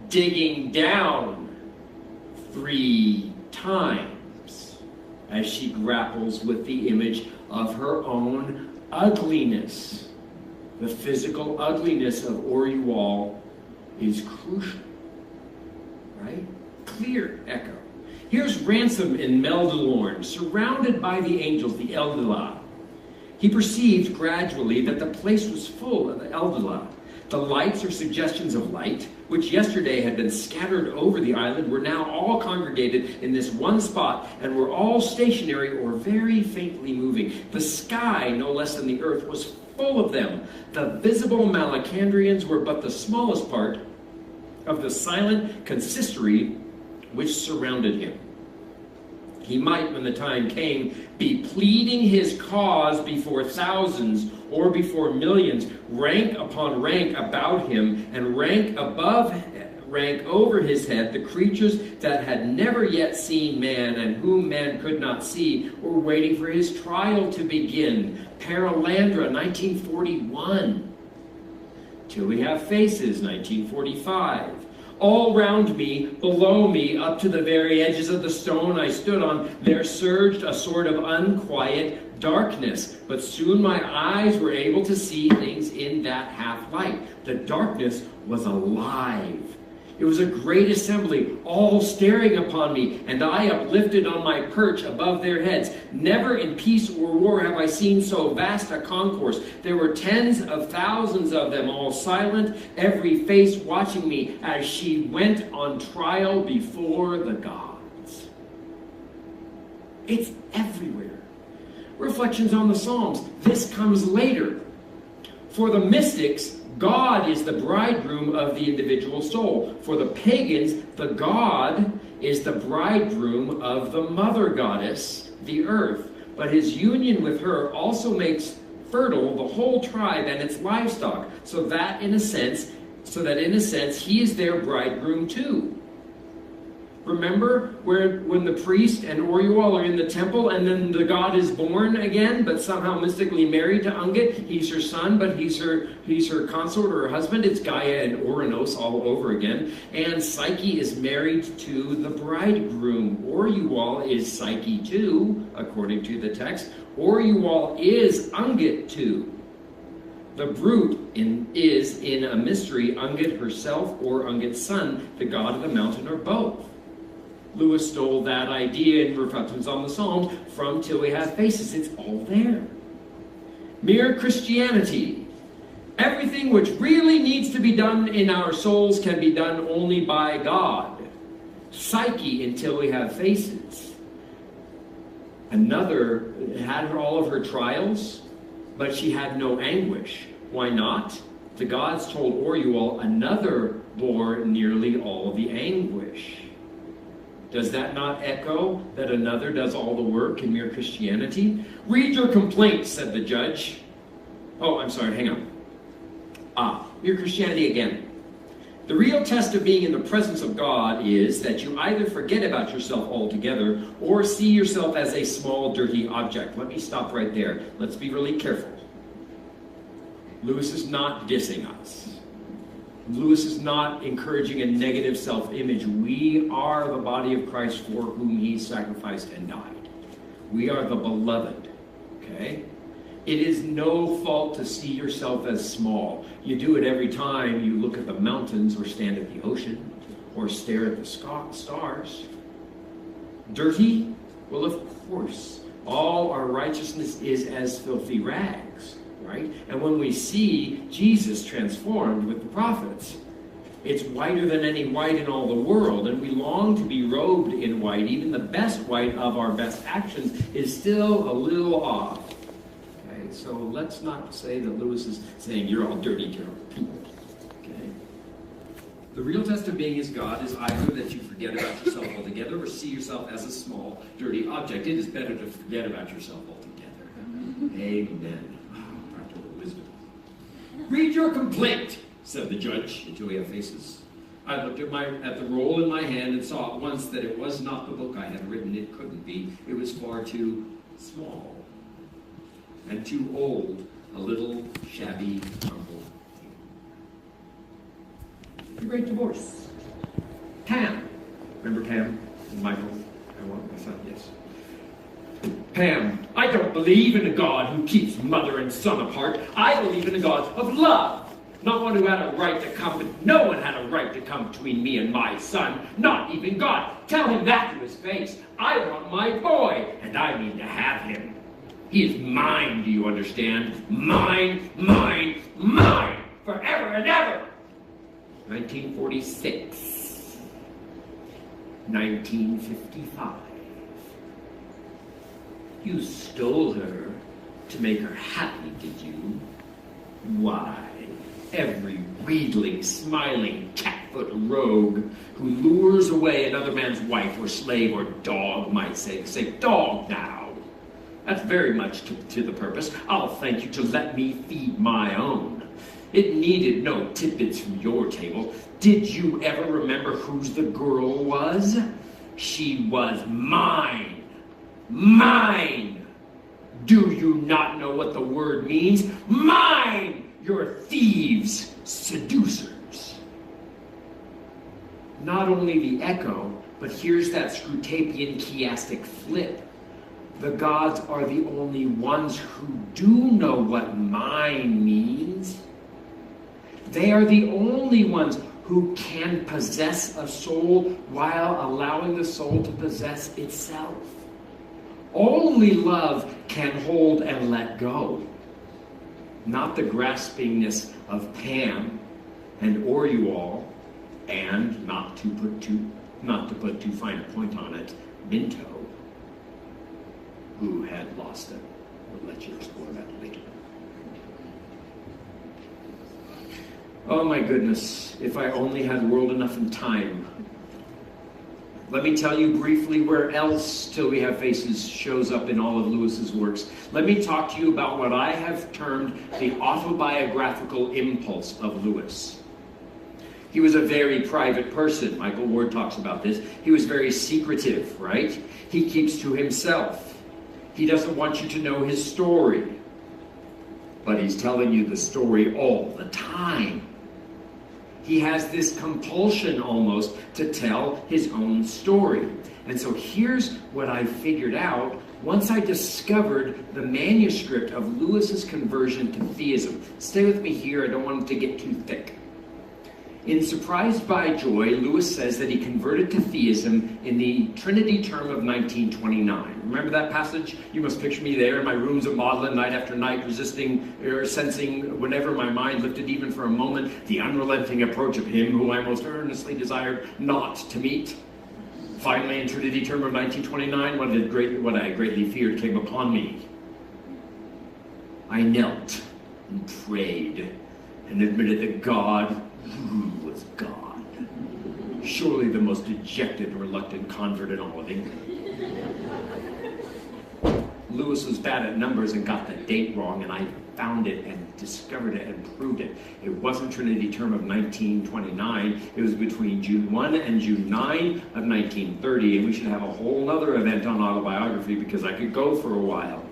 digging down 3 times as she grapples with the image of her own ugliness. The physical ugliness of Oriol is crucial, right? Clear echo. Here's Ransom in Meldelorn, surrounded by the angels, the Eldilah. He perceived gradually that the place was full of the Eldilah. The lights or suggestions of light, which yesterday had been scattered over the island, were now all congregated in this one spot, and were all stationary or very faintly moving. The sky, no less than the earth, was full of them. The visible Malacandrians were but the smallest part of the silent consistory which surrounded him. He might, when the time came, be pleading his cause before thousands or before millions, rank upon rank about him, and rank above rank over his head, the creatures that had never yet seen man and whom man could not see were waiting for his trial to begin. Paralandra, 1941. Till We Have Faces, 1945. All round me, below me, up to the very edges of the stone I stood on, there surged a sort of unquiet darkness. But soon my eyes were able to see things in that half light. The darkness was alive. It was a great assembly, all staring upon me, and I uplifted on my perch above their heads. Never in peace or war have I seen so vast a concourse. There were tens of thousands of them, all silent, every face watching me as she went on trial before the gods. It's everywhere. Reflections on the Psalms. This comes later. For the mystics, God is the bridegroom of the individual soul. For the pagans, the God is the bridegroom of the mother goddess, the earth. But his union with her also makes fertile the whole tribe and its livestock, so that in a sense he is their bridegroom too. Remember when the priest and Orual are in the temple, and then the god is born again, but somehow mystically married to Ungit? He's her son, but he's her consort or her husband. It's Gaia and Oranos all over again. And Psyche is married to the bridegroom. Orual is Psyche too, according to the text. Orual is Ungit too. The brute is in a mystery Ungit herself or Ungit's son, the god of the mountain, or both. Lewis stole that idea in Reflections on the Psalms from Till We Have Faces. It's all there. Mere Christianity. Everything which really needs to be done in our souls can be done only by God. Psyche until we have faces. Another had all of her trials, but she had no anguish. Why not? The gods told Orual another bore nearly all the anguish. Does that not echo that another does all the work in Mere Christianity? Read your complaint, said the judge. Oh, I'm sorry, hang on. Mere Christianity again. The real test of being in the presence of God is that you either forget about yourself altogether or see yourself as a small, dirty object. Let me stop right there. Let's be really careful. Lewis is not dissing us. Lewis is not encouraging a negative self-image. We are the body of Christ for whom he sacrificed and died. We are the beloved, okay? It is no fault to see yourself as small. You do it every time you look at the mountains or stand at the ocean or stare at the stars. Dirty? Well, of course. All our righteousness is as filthy rags. Right? And when we see Jesus transformed with the prophets, it's whiter than any white in all the world, and we long to be robed in white. Even the best white of our best actions is still a little off. Okay? So let's not say that Lewis is saying you're all dirty, terrible people. Okay? The real test of being as God is either that you forget about yourself altogether or see yourself as a small, dirty object. It is better to forget about yourself altogether. Amen. Read your complaint, said the judge, until we have faces. I looked at the roll in my hand and saw at once that it was not the book I had written. It couldn't be. It was far too small and too old, a little shabby, crumpled. The Great Divorce. Pam. Remember Pam and Michael? I want my son, yes. Pam, I don't believe in a God who keeps mother and son apart. I believe in a God of love. Not one who had a right to come, but no one had a right to come between me and my son. Not even God. Tell him that to his face. I want my boy, and I mean to have him. He is mine, do you understand? Mine, mine, mine, forever and ever. 1946. 1955. You stole her to make her happy, did you? Why? Every wheedling, smiling, cat-foot rogue who lures away another man's wife or slave or dog might say dog now. That's very much to the purpose. I'll thank you to let me feed my own. It needed no tidbits from your table. Did you ever remember whose the girl was? She was mine. Mine! Do you not know what the word means? Mine! You're thieves, seducers. Not only the echo, but here's that Scrutapian chiastic flip. The gods are the only ones who do know what mine means. They are the only ones who can possess a soul while allowing the soul to possess itself. Only love can hold and let go, not the graspingness of Pam and or you all, and not to put too fine a point on it, Minto, who had lost it. We'll let you explore that later. Oh my goodness, if I only had world enough and time. Let me tell you briefly where else Till We Have Faces shows up in all of Lewis's works. Let me talk to you about what I have termed the autobiographical impulse of Lewis. He was a very private person. Michael Ward talks about this. He was very secretive, right? He keeps to himself. He doesn't want you to know his story. But he's telling you the story all the time. He has this compulsion almost to tell his own story. And so here's what I figured out once I discovered the manuscript of Lewis's conversion to theism. Stay with me here, I don't want it to get too thick. In Surprised by Joy, Lewis says that he converted to theism in the Trinity term of 1929. Remember that passage? You must picture me there in my rooms of Magdalen night after night, resisting or sensing whenever my mind lifted even for a moment the unrelenting approach of him who I most earnestly desired not to meet. Finally, in Trinity term of 1929, what I greatly feared came upon me. I knelt and prayed and admitted that God was God. Surely the most dejected and reluctant convert in all of England. Lewis was bad at numbers and got the date wrong, and I found it and discovered it and proved it. It wasn't Trinity term of 1929. It was between June 1 and June 9 of 1930, and we should have a whole other event on autobiography because I could go for a while.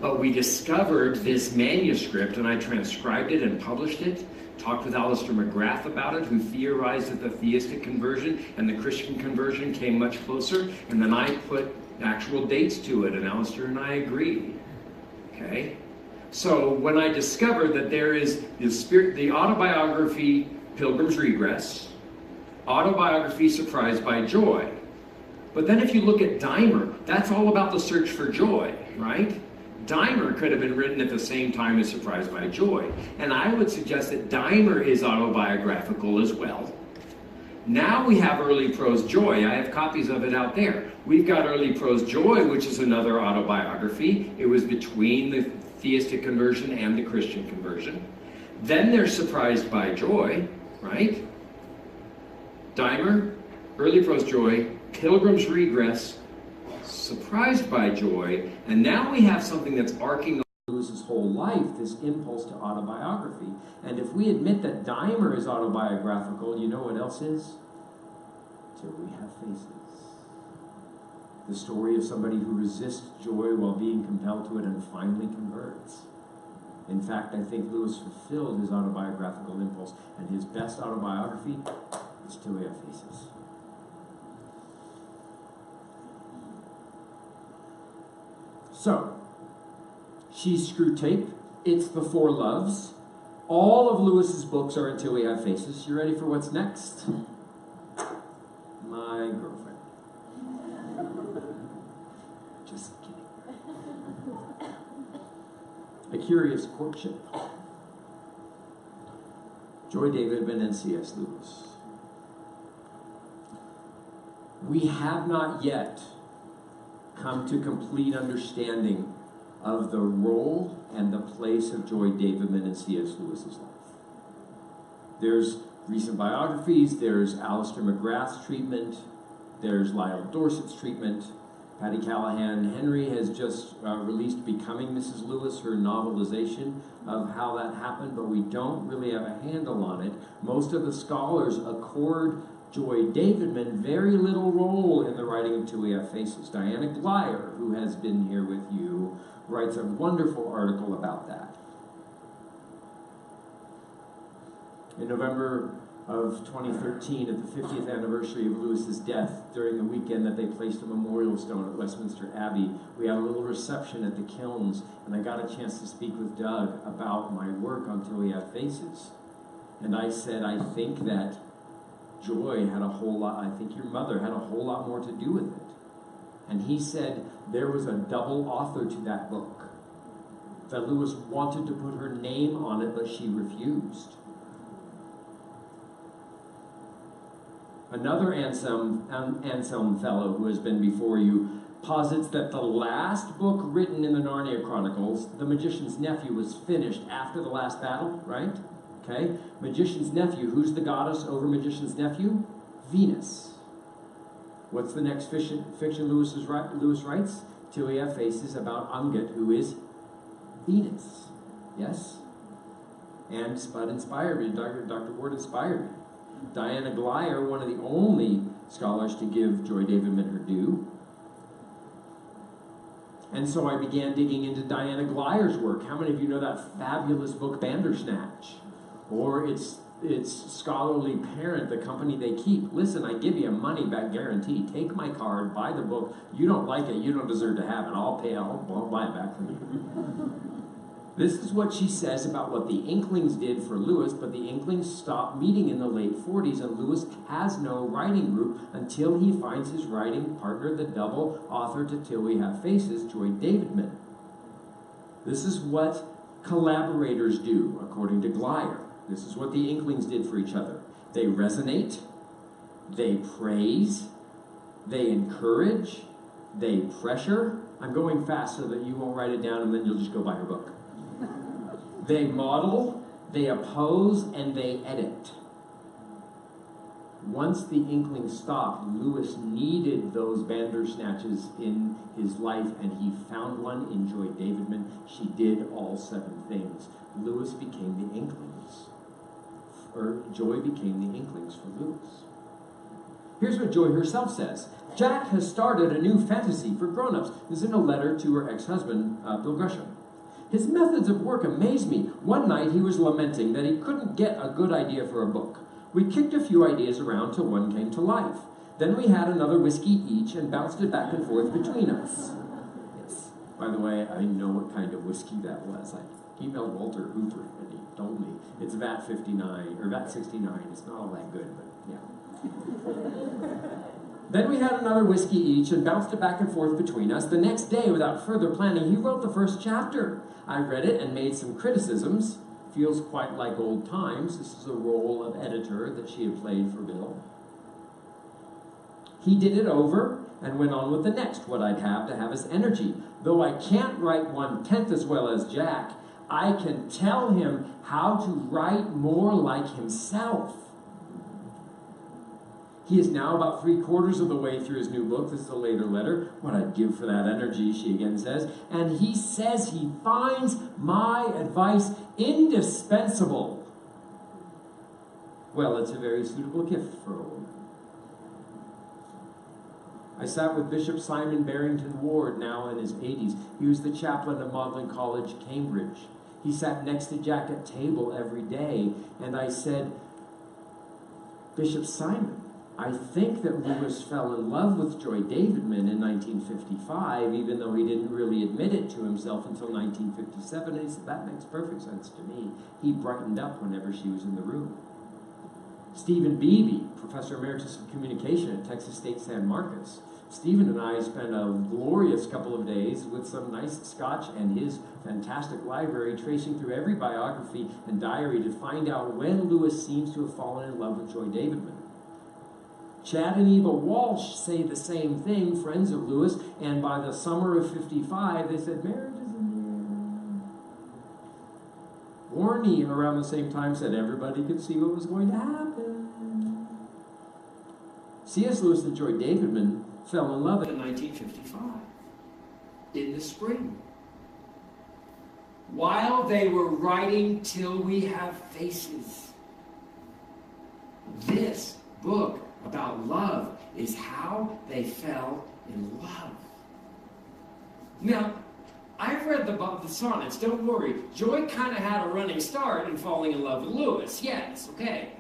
But we discovered this manuscript, and I transcribed it and published it. Talked with Alistair McGrath about it, who theorized that the theistic conversion and the Christian conversion came much closer, and then I put actual dates to it, and Alistair and I agreed. Okay? So when I discovered that there is the autobiography Pilgrim's Regress, autobiography Surprised by Joy. But then if you look at Daimer, that's all about the search for joy, right? Daimer could have been written at the same time as Surprised by Joy. And I would suggest that Daimer is autobiographical as well. Now we have Early Prose Joy. I have copies of it out there. We've got Early Prose Joy, which is another autobiography. It was between the theistic conversion and the Christian conversion. Then there's Surprised by Joy, right? Daimer, Early Prose Joy, Pilgrim's Regress, Surprised by Joy, and now we have something that's arcing Lewis's whole life, this impulse to autobiography. And if we admit that Daimer is autobiographical, you know what else is? Till We Have Faces. The story of somebody who resists joy while being compelled to it and finally converts. In fact, I think Lewis fulfilled his autobiographical impulse, and his best autobiography is Till We Have Faces. So, she's Screwtape. It's The Four Loves. All of Lewis's books are Until We Have Faces. You ready for what's next? My girlfriend. Just kidding. A Curious Courtship. Joy Davidman and C.S. Lewis. We have not yet come to complete understanding of the role and the place of Joy Davidman in C.S. Lewis's life. There's recent biographies, there's Alistair McGrath's treatment, there's Lyle Dorset's treatment. Patty Callahan Henry has just released Becoming Mrs. Lewis, her novelization of how that happened, but we don't really have a handle on it. Most of the scholars accord Joy Davidman very little role in the writing of Till We Have Faces. Diana Glyer, who has been here with you, writes a wonderful article about that. In November of 2013, at the 50th anniversary of Lewis's death, during the weekend that they placed a memorial stone at Westminster Abbey, we had a little reception at the Kilns, and I got a chance to speak with Doug about my work on Till We Have Faces. And I said, I think that Joy had a whole lot, I think your mother had a whole lot more to do with it. And he said there was a double author to that book. That Lewis wanted to put her name on it, but she refused. Another Anselm fellow who has been before you posits that the last book written in the Narnia Chronicles, The Magician's Nephew, was finished after the last battle, right? Okay? Magician's Nephew, who's the goddess over Magician's Nephew? Venus. What's the next fiction Lewis writes? Till we have faces about Unget, who is Venus. Yes? And Spud inspired me. Dr. Ward inspired me. Diana Glyer, one of the only scholars to give Joy Davidman her due. And so I began digging into Diana Glyer's work. How many of you know that fabulous book Bandersnatch? Or its scholarly parent, The Company They Keep. Listen, I give you a money-back guarantee. Take my card, buy the book. You don't like it, you don't deserve to have it. I'll buy it back from you. This is what she says about what the Inklings did for Lewis, but the Inklings stopped meeting in the late 40s, and Lewis has no writing group until he finds his writing partner, the double author to Till We Have Faces, Joy Davidman. This is what collaborators do, according to Glyer. This is what the Inklings did for each other. They resonate, they praise, they encourage, they pressure. I'm going fast so that you won't write it down and then you'll just go buy her book. They model, they oppose, and they edit. Once the Inklings stopped, Lewis needed those Bandersnatches in his life, and he found one in Joy Davidman. She did all 7 things. Lewis became the Inklings. Or Joy became the Inklings for Lewis. Here's what Joy herself says. Jack has started a new fantasy for grown-ups. This is in a letter to her ex-husband, Bill Gresham. His methods of work amaze me. One night he was lamenting that he couldn't get a good idea for a book. We kicked a few ideas around till one came to life. Then we had another whiskey each and bounced it back and forth between us. Yes. By the way, I know what kind of whiskey that was. I emailed Walter Hoover and he told me it's VAT 59 or VAT 69. It's not all that good, but yeah. Then we had another whiskey each and bounced it back and forth between us. The next day, without further planning, he wrote the first chapter. I read it and made some criticisms. Feels quite like old times. This is a role of editor that she had played for Bill. He did it over and went on with the next, what I'd have to have his energy. Though I can't write 1/10 as well as Jack, I can tell him how to write more like himself. He is now about 3/4 of the way through his new book. This is a later letter. What I'd give for that energy, she again says. And he says he finds my advice indispensable. Well, it's a very suitable gift for a woman. I sat with Bishop Simon Barrington Ward, now in his 80s. He was the chaplain of Magdalen College, Cambridge. He sat next to Jack at table every day, and I said, Bishop Simon, I think that Lewis fell in love with Joy Davidman in 1955, even though he didn't really admit it to himself until 1957. And he said, that makes perfect sense to me. He brightened up whenever she was in the room. Stephen Beebe, Professor Emeritus of Communication at Texas State San Marcos. Stephen and I spent a glorious couple of days with some nice scotch and his fantastic library, tracing through every biography and diary to find out when Lewis seems to have fallen in love with Joy Davidman. Chad and Eva Walsh say the same thing, friends of Lewis, and by the summer of 55, they said, marriage is in the air. Warney, around the same time, said everybody could see what was going to happen. C.S. Lewis and Joy Davidman fell in love in 1955, in the spring. While they were writing Till We Have Faces. This book about love is how they fell in love. Now, I've read the sonnets, don't worry. Joy kind of had a running start in falling in love with Lewis, yes, okay.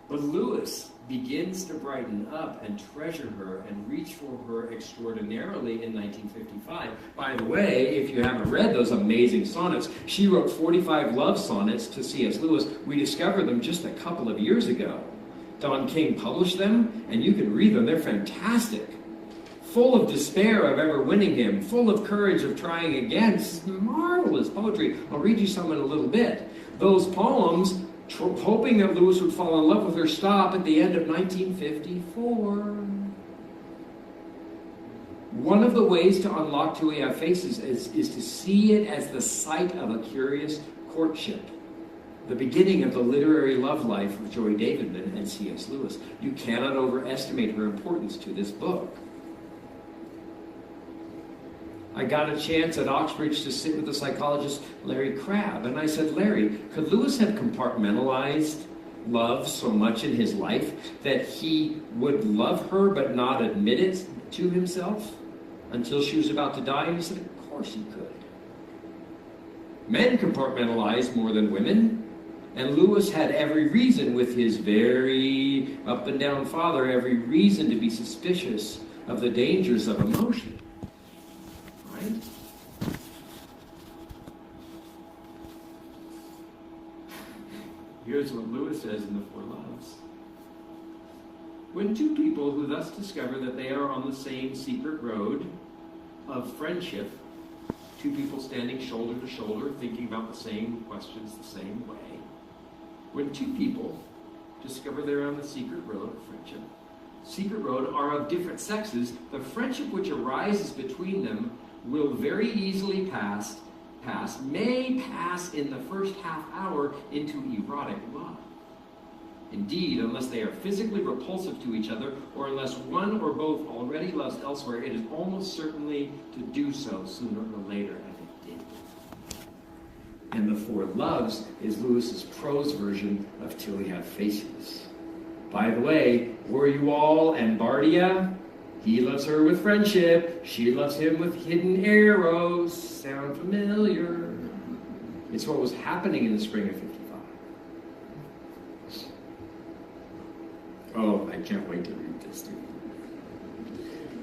But Lewis begins to brighten up and treasure her and reach for her extraordinarily in 1955. By the way, if you haven't read those amazing sonnets, she wrote 45 love sonnets to C.S. Lewis. We discovered them just a couple of years ago. Don King published them, and you can read them. They're fantastic. Full of despair of ever winning him, full of courage of trying again. It's marvelous poetry. I'll read you some in a little bit. Those poems, hoping that Lewis would fall in love with her, stop at the end of 1954. One of the ways to unlock Till We Have Faces is to see it as the site of a curious courtship, the beginning of the literary love life of Joy Davidman and C.S. Lewis. You cannot overestimate her importance to this book. I got a chance at Oxbridge to sit with the psychologist Larry Crabb, and I said, Larry, could Lewis have compartmentalized love so much in his life that he would love her but not admit it to himself until she was about to die? And he said, of course he could. Men compartmentalize more than women, and Lewis had every reason, with his very up and down father, every reason to be suspicious of the dangers of emotion. Right? Here's what Lewis says in The Four Loves. When two people who thus discover that they are on the same secret road of friendship, two people standing shoulder to shoulder, thinking about the same questions the same way, when two people discover they're on the secret road of friendship, secret road are of different sexes, the friendship which arises between them will very easily may pass in the first half hour into erotic love. Indeed, unless they are physically repulsive to each other, or unless one or both already loves elsewhere, it is almost certainly to do so sooner or later, as it did. And The Four Loves is Lewis's prose version of Till We Have Faces. By the way, were you all and Bardia? He loves her with friendship. She loves him with hidden arrows. Sound familiar? It's what was happening in the spring of 55. Oh, I can't wait to read this to you.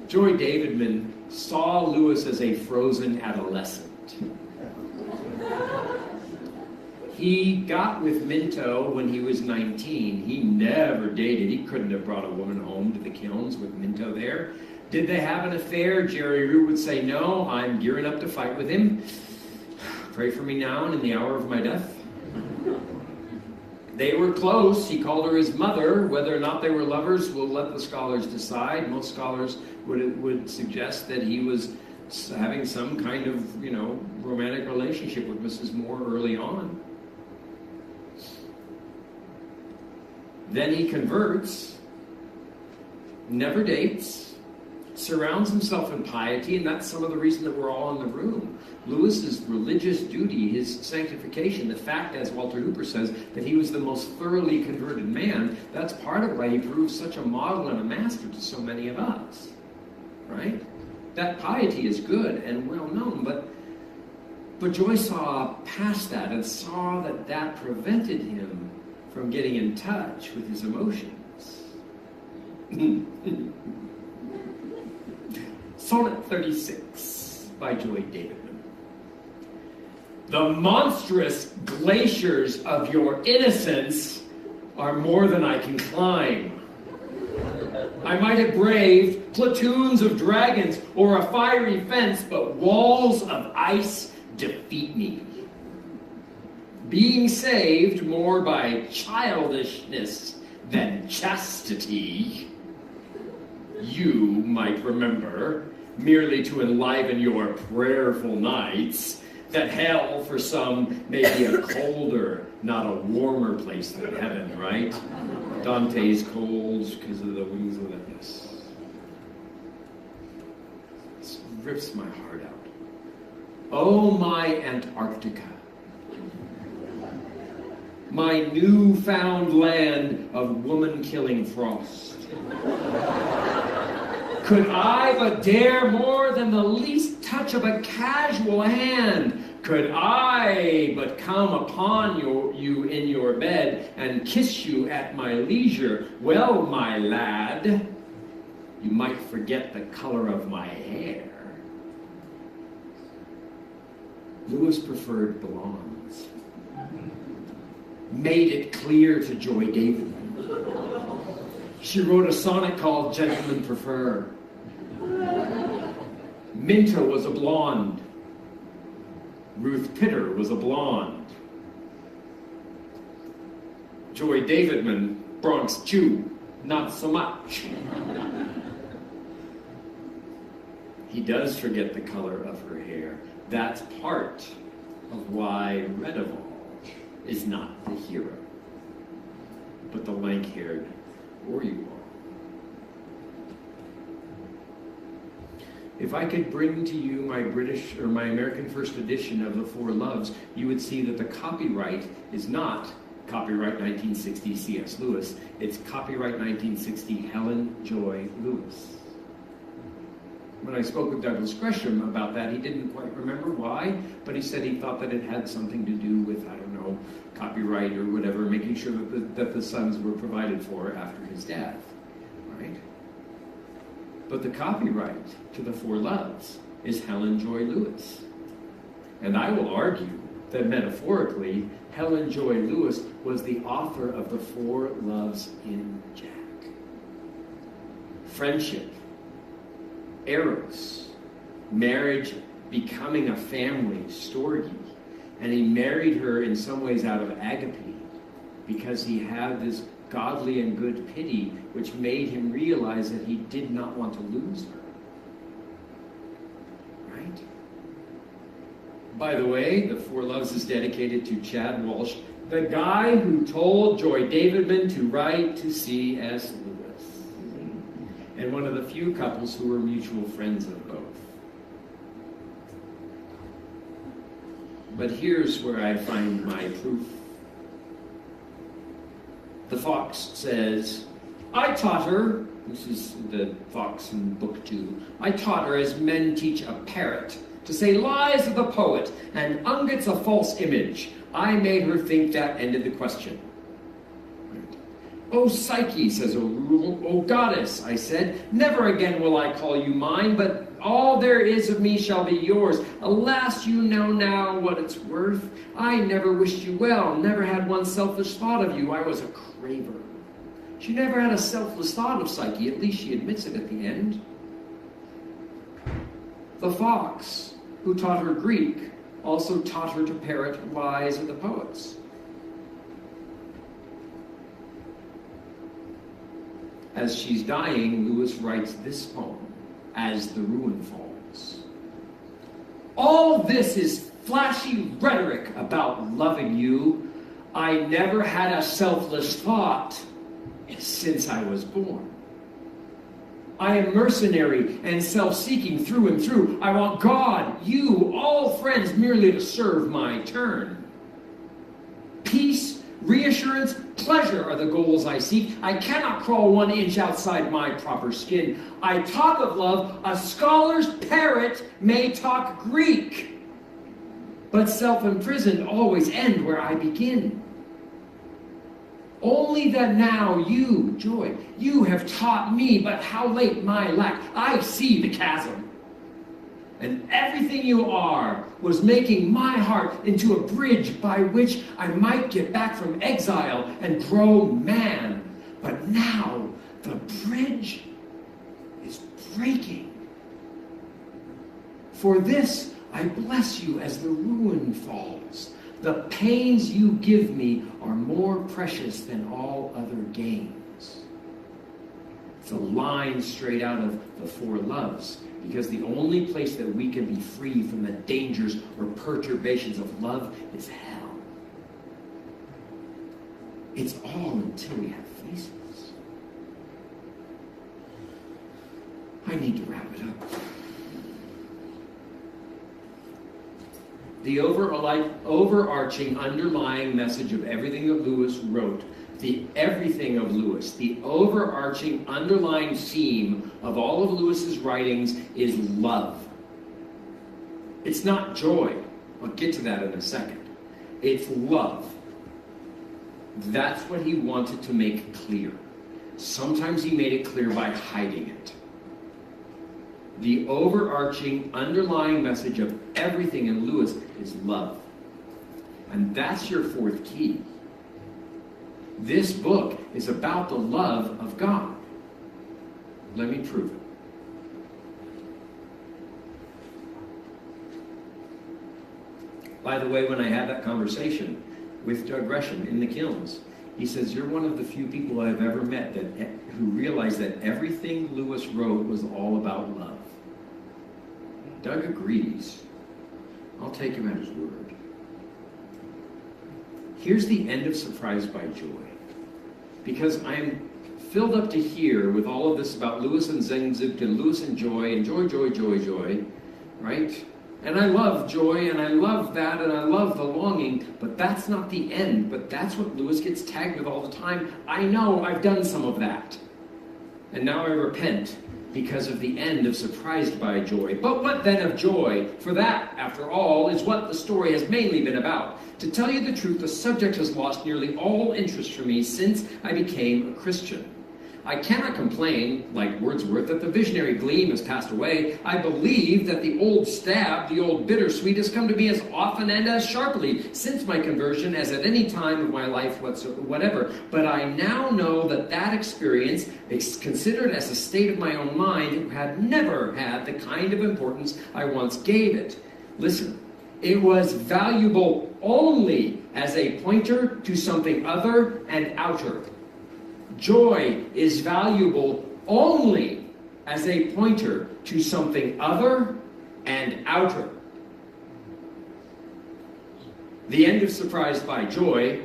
Joy Davidman saw Lewis as a frozen adolescent. He got with Minto when he was 19. He never dated. He couldn't have brought a woman home to the kilns with Minto there. Did they have an affair? Jerry Root would say, no, I'm gearing up to fight with him. Pray for me now and in the hour of my death. They were close. He called her his mother. Whether or not they were lovers, we'll let the scholars decide. Most scholars would suggest that he was having some kind of, romantic relationship with Mrs. Moore early on. Then he converts, never dates, surrounds himself in piety, and that's some of the reason that we're all in the room. Lewis's religious duty, his sanctification, the fact, as Walter Hooper says, that he was the most thoroughly converted man, that's part of why he proved such a model and a master to so many of us. Right? That piety is good and well known, but Joy saw past that and saw that that prevented him from getting in touch with his emotions. Sonnet 36 by Joy Davidman. The monstrous glaciers of your innocence are more than I can climb. I might have braved platoons of dragons or a fiery fence, but walls of ice defeat me. Being saved more by childishness than chastity, you might remember, merely to enliven your prayerful nights, that hell for some may be a colder, not a warmer place than heaven, right? Dante's cold because of the wings of the abyss. This rips my heart out. Oh, my Antarctica. My newfound land of woman-killing frost. Could I but dare more than the least touch of a casual hand, could I but come upon you in your bed and kiss you at my leisure, well, my lad, you might forget the color of my hair. Lewis preferred blondes. Made it clear to Joy Davidman. She wrote a sonnet called Gentlemen Prefer. Minta was a blonde. Ruth Pitter was a blonde. Joy Davidman, Bronx Jew, not so much. He does forget the color of her hair. That's part of why Redival is not the hero, but the lank-haired Orual. If I could bring to you my my American First edition of The Four Loves, you would see that the copyright is not copyright 1960 C.S. Lewis. It's copyright 1960 Helen Joy Lewis. When I spoke with Douglas Gresham about that, he didn't quite remember why, but he said he thought that it had something to do with, I don't know, copyright or whatever, making sure that the sons were provided for after his death, right? But the copyright to The Four Loves is Helen Joy Lewis. And I will argue that metaphorically, Helen Joy Lewis was the author of The Four Loves in Jack. Friendship, eros, marriage becoming a family, storge. And he married her in some ways out of agape because he had this godly and good pity which made him realize that he did not want to lose her. Right? By the way, The Four Loves is dedicated to Chad Walsh, the guy who told Joy Davidman to write to C.S. Lewis, and one of the few couples who were mutual friends of both. But here's where I find my proof. The fox says, I taught her, this is the fox in book 2, I taught her as men teach a parrot to say lies of the poet and ungets a false image. I made her think that ended the question. O Psyche, says O'Rule, O goddess, I said, never again will I call you mine, but all there is of me shall be yours. Alas, you know now what it's worth. I never wished you well, never had one selfish thought of you. I was a craver. She never had a selfless thought of Psyche, at least she admits it at the end. The fox, who taught her Greek, also taught her to parrot lies of the poets. As she's dying, Lewis writes this poem, As the Ruin Falls. All this is flashy rhetoric about loving you. I never had a selfless thought since I was born. I am mercenary and self-seeking through and through. I want God, you, all friends merely to serve my turn. Peace, reassurance, pleasure are the goals I seek. I cannot crawl 1 inch outside my proper skin. I talk of love, a scholar's parrot may talk Greek. But self-imprisoned always end where I begin. Only that now you, Joy, you have taught me, but how late my lack. I see the chasm. And everything you are was making my heart into a bridge by which I might get back from exile and grow man. But now the bridge is breaking. For this I bless you as the ruin falls. The pains you give me are more precious than all other gains. It's a line straight out of The Four Loves, because the only place that we can be free from the dangers or perturbations of love is hell. It's all until we have faces. I need to wrap it up. The overarching, underlying message of everything that Lewis wrote, the everything of Lewis, the overarching, underlying theme of all of Lewis's writings is love. It's not joy. I'll get to that in a second. It's love. That's what he wanted to make clear. Sometimes he made it clear by hiding it. The overarching, underlying message of everything in Lewis is love. And that's your fourth key. This book is about the love of God. Let me prove it. By the way, when I had that conversation with Doug Gresham in the Kilns, he says, you're one of the few people I've ever met who realized that everything Lewis wrote was all about love. Doug agrees. I'll take him at his word. Here's the end of Surprised by Joy. Because I'm filled up to here with all of this about Lewis and Sehnsucht and Lewis and joy, right? And I love joy, and I love that, and I love the longing, but that's not the end. But that's what Lewis gets tagged with all the time. I know I've done some of that. And now I repent because of the end of Surprised by Joy. But what then of joy? For that, after all, is what the story has mainly been about. To tell you the truth, the subject has lost nearly all interest for me since I became a Christian. I cannot complain, like Wordsworth, that the visionary gleam has passed away. I believe that the old stab, the old bittersweet, has come to me as often and as sharply since my conversion as at any time of my life whatever. But I now know that that experience, considered as a state of my own mind, had never had the kind of importance I once gave it. Listen, it was valuable only as a pointer to something other and outer. Joy is valuable only as a pointer to something other and outer. The end of Surprised by Joy,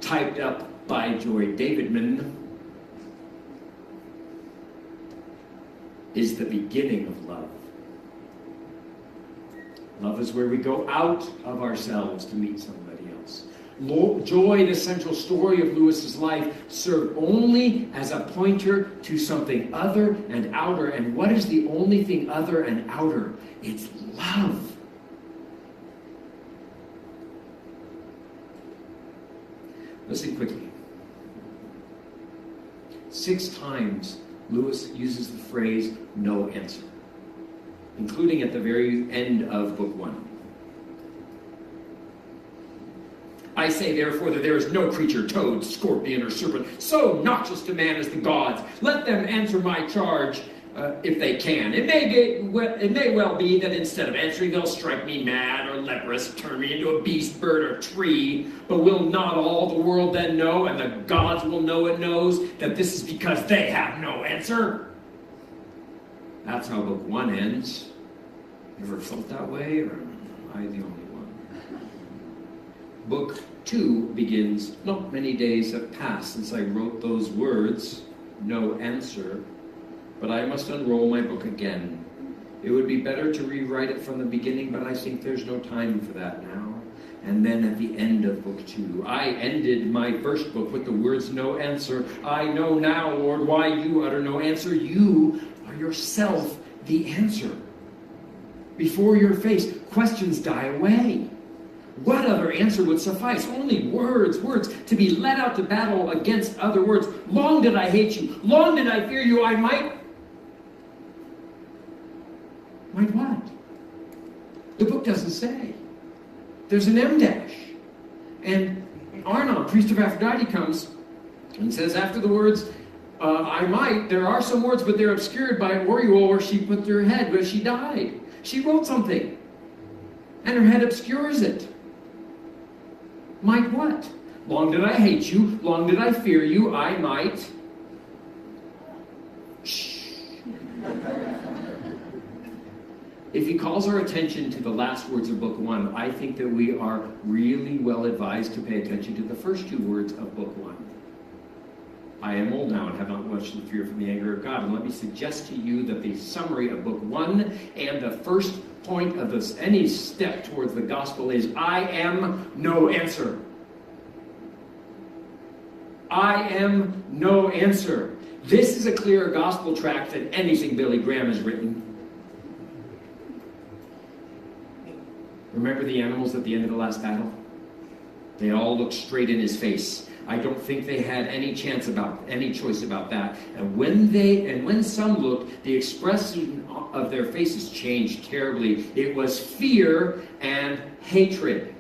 typed up by Joy Davidman, is the beginning of love. Love is where we go out of ourselves to meet somebody else. Joy, the central story of Lewis's life, served only as a pointer to something other and outer. And what is the only thing other and outer? It's love. Listen quickly. 6 times Lewis uses the phrase, no answer, including at the very end of book 1. I say, therefore, that there is no creature, toad, scorpion, or serpent, so noxious to man as the gods. Let them answer my charge, if they can. It may well be that instead of answering, they'll strike me mad or leprous, turn me into a beast, bird, or tree. But will not all the world then know, and the gods will know it knows, that this is because they have no answer? That's how book 1 ends. You ever felt that way, or am I the only one? Book 2 begins, not many days have passed since I wrote those words, no answer, but I must unroll my book again. It would be better to rewrite it from the beginning, but I think there's no time for that now. And then at the end of book 2, I ended my first book with the words, no answer. I know now, Lord, why you utter no answer. You are yourself the answer. Before your face, questions die away. What other answer would suffice? Only words, to be led out to battle against other words. Long did I hate you. Long did I fear you. I might what? The book doesn't say. There's an M dash. And Arnon, priest of Aphrodite, comes and says after the words, I might, there are some words, but they're obscured by Oriole where she put her head, where she died. She wrote something. And her head obscures it. Might what? Long did I hate you. Long did I fear you. I might. Shh. If he calls our attention to the last words of book 1, I think that we are really well advised to pay attention to the first 2 words of book 1. I am old now and have not much to fear from the anger of God. And let me suggest to you that the summary of book 1 and the first point of this, any step towards the gospel is, I am no answer. I am no answer. This is a clearer gospel tract than anything Billy Graham has written. Remember the animals at the end of the last battle? They all looked straight in his face. I don't think they had any choice about that. And when some looked, the expression of their faces changed terribly. It was fear and hatred.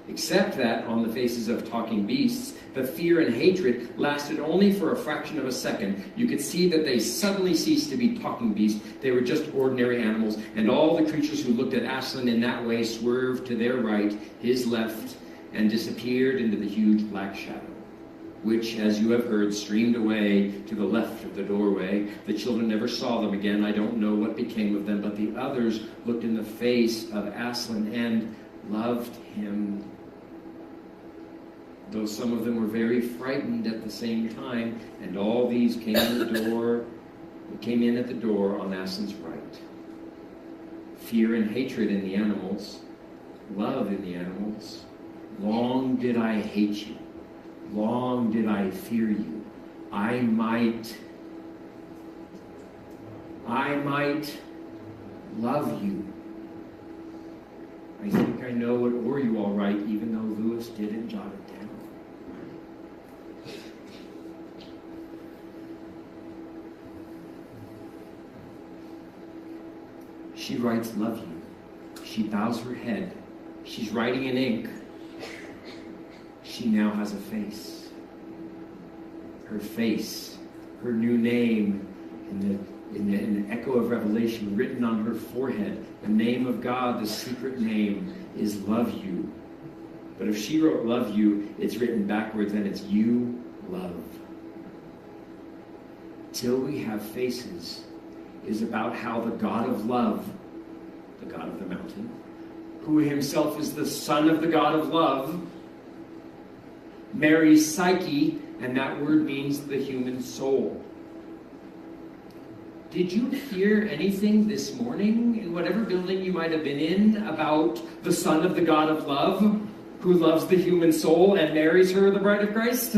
Except that, on the faces of talking beasts, the fear and hatred lasted only for a fraction of a second. You could see that they suddenly ceased to be talking beasts. They were just ordinary animals, and all the creatures who looked at Aslan in that way swerved to their right, his left, and disappeared into the huge black shadow, which, as you have heard, streamed away to the left of the doorway. The children never saw them again. I don't know what became of them, but the others looked in the face of Aslan and loved him, though some of them were very frightened at the same time, and all these came in at the door on Aslan's right. Fear and hatred in the animals, love in the animals. Long did I hate you. Long did I fear you. I might love you. I think I know it were you all right, even though Lewis didn't jot it down. She writes, love you. She bows her head. She's writing in ink. She now has a face. Her face, her new name, in the echo of Revelation written on her forehead. The name of God, the secret name, is love you. But if she wrote love you, it's written backwards and it's you love. Till we have faces is about how the God of love, the God of the mountain, who himself is the son of the God of love, marries Psyche, and that word means the human soul. Did you hear anything this morning, in whatever building you might have been in, about the son of the God of love, who loves the human soul and marries her, the bride of Christ?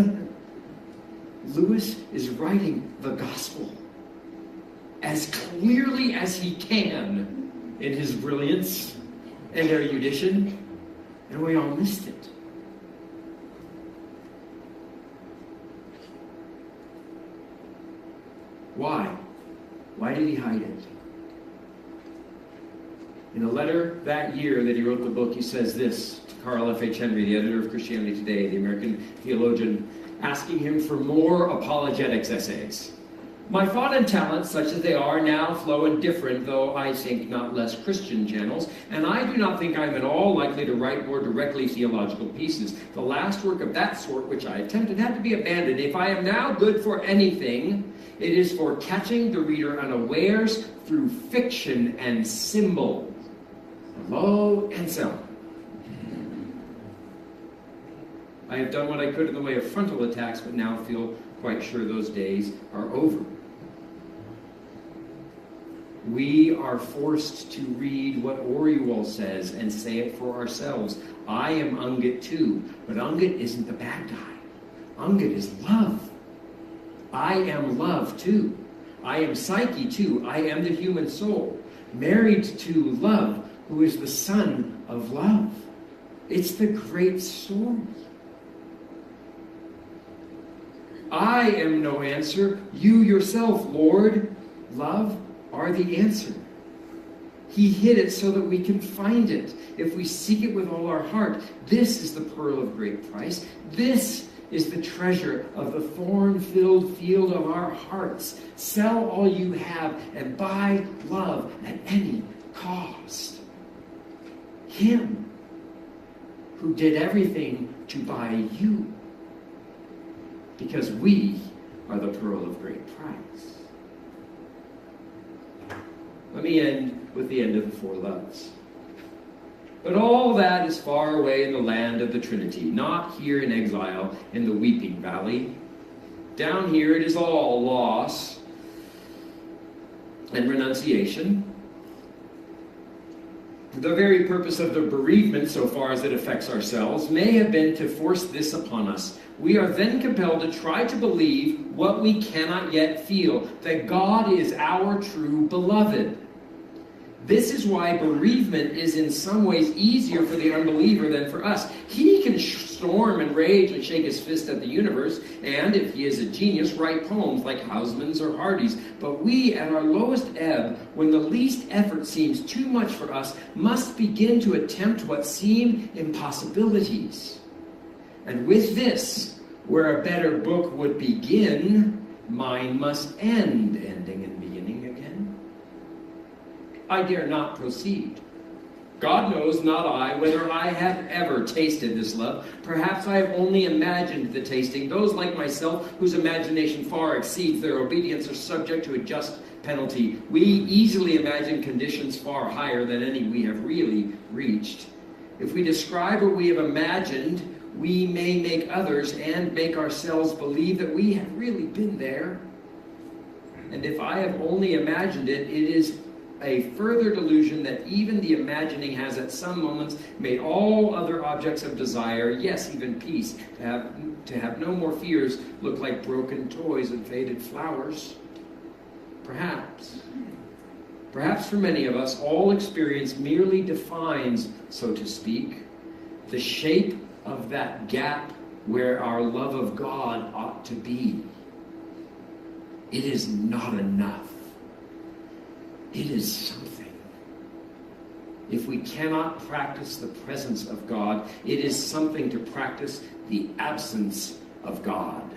Lewis is writing the gospel as clearly as he can in his brilliance and erudition, and we all missed it. Why? Why did he hide it? In a letter that year that he wrote the book, he says this to Carl F. H. Henry, the editor of Christianity Today, the American theologian, asking him for more apologetics essays. My thought and talents, such as they are, now flow in different, though I think not less Christian channels, and I do not think I am at all likely to write more directly theological pieces. The last work of that sort which I attempted had to be abandoned. If I am now good for anything, it is for catching the reader unawares through fiction and symbol. Hello, Anselm. I have done what I could in the way of frontal attacks, but now feel quite sure those days are over. We are forced to read what Orual says and say it for ourselves. I am Unget too, but Unget isn't the bad guy. Unget is love. I am love too. I am Psyche too. I am the human soul, married to love, who is the son of love. It's the great story. I am no answer. You yourself, Lord, love, are the answer. He hid it so that we can find it if we seek it with all our heart. This is the pearl of great price. This is the treasure of the thorn-filled field of our hearts. Sell all you have and buy love at any cost. Him who did everything to buy you, because we are the pearl of great price. Let me end with the end of the four loves. But all that is far away in the land of the Trinity, not here in exile in the weeping valley. Down here it is all loss and renunciation. The very purpose of the bereavement, so far as it affects ourselves, may have been to force this upon us. We are then compelled to try to believe what we cannot yet feel, that God is our true beloved. This is why bereavement is in some ways easier for the unbeliever than for us. He can storm and rage and shake his fist at the universe, and if he is a genius, write poems like Hausmann's or Hardy's. But we, at our lowest ebb, when the least effort seems too much for us, must begin to attempt what seem impossibilities. And with this, where a better book would begin, mine must end, ending and beginning again. I dare not proceed. God knows, not I, whether I have ever tasted this love. Perhaps I have only imagined the tasting. Those like myself, whose imagination far exceeds their obedience, are subject to a just penalty. We easily imagine conditions far higher than any we have really reached. If we describe what we have imagined, we may make others and make ourselves believe that we have really been there. And if I have only imagined it, it is a further delusion that even the imagining has at some moments made all other objects of desire, yes, even peace, to have no more fears, look like broken toys and faded flowers. Perhaps for many of us, all experience merely defines, so to speak, the shape of that gap where our love of God ought to be. It is not enough. It is something. If we cannot practice the presence of God, it is something to practice the absence of God.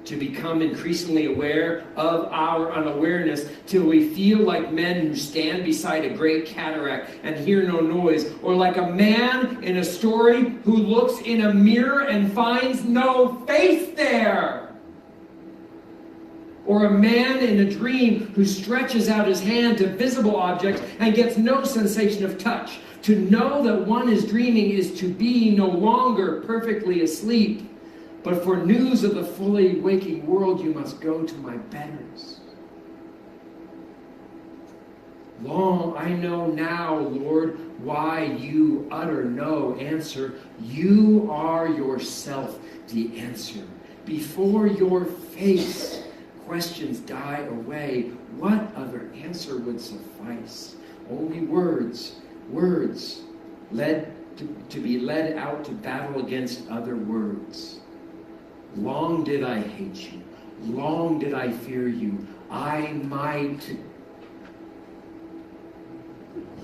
To become increasingly aware of our unawareness till we feel like men who stand beside a great cataract and hear no noise, or like a man in a story who looks in a mirror and finds no face there. Or a man in a dream who stretches out his hand to visible objects and gets no sensation of touch. To know that one is dreaming is to be no longer perfectly asleep. But for news of the fully waking world, you must go to my betters. Long I know now, Lord, why you utter no answer. You are yourself the answer. Before your face, questions die away. What other answer would suffice? Only words led to be led out to battle against other words. Long did I hate you. Long did I fear you. I might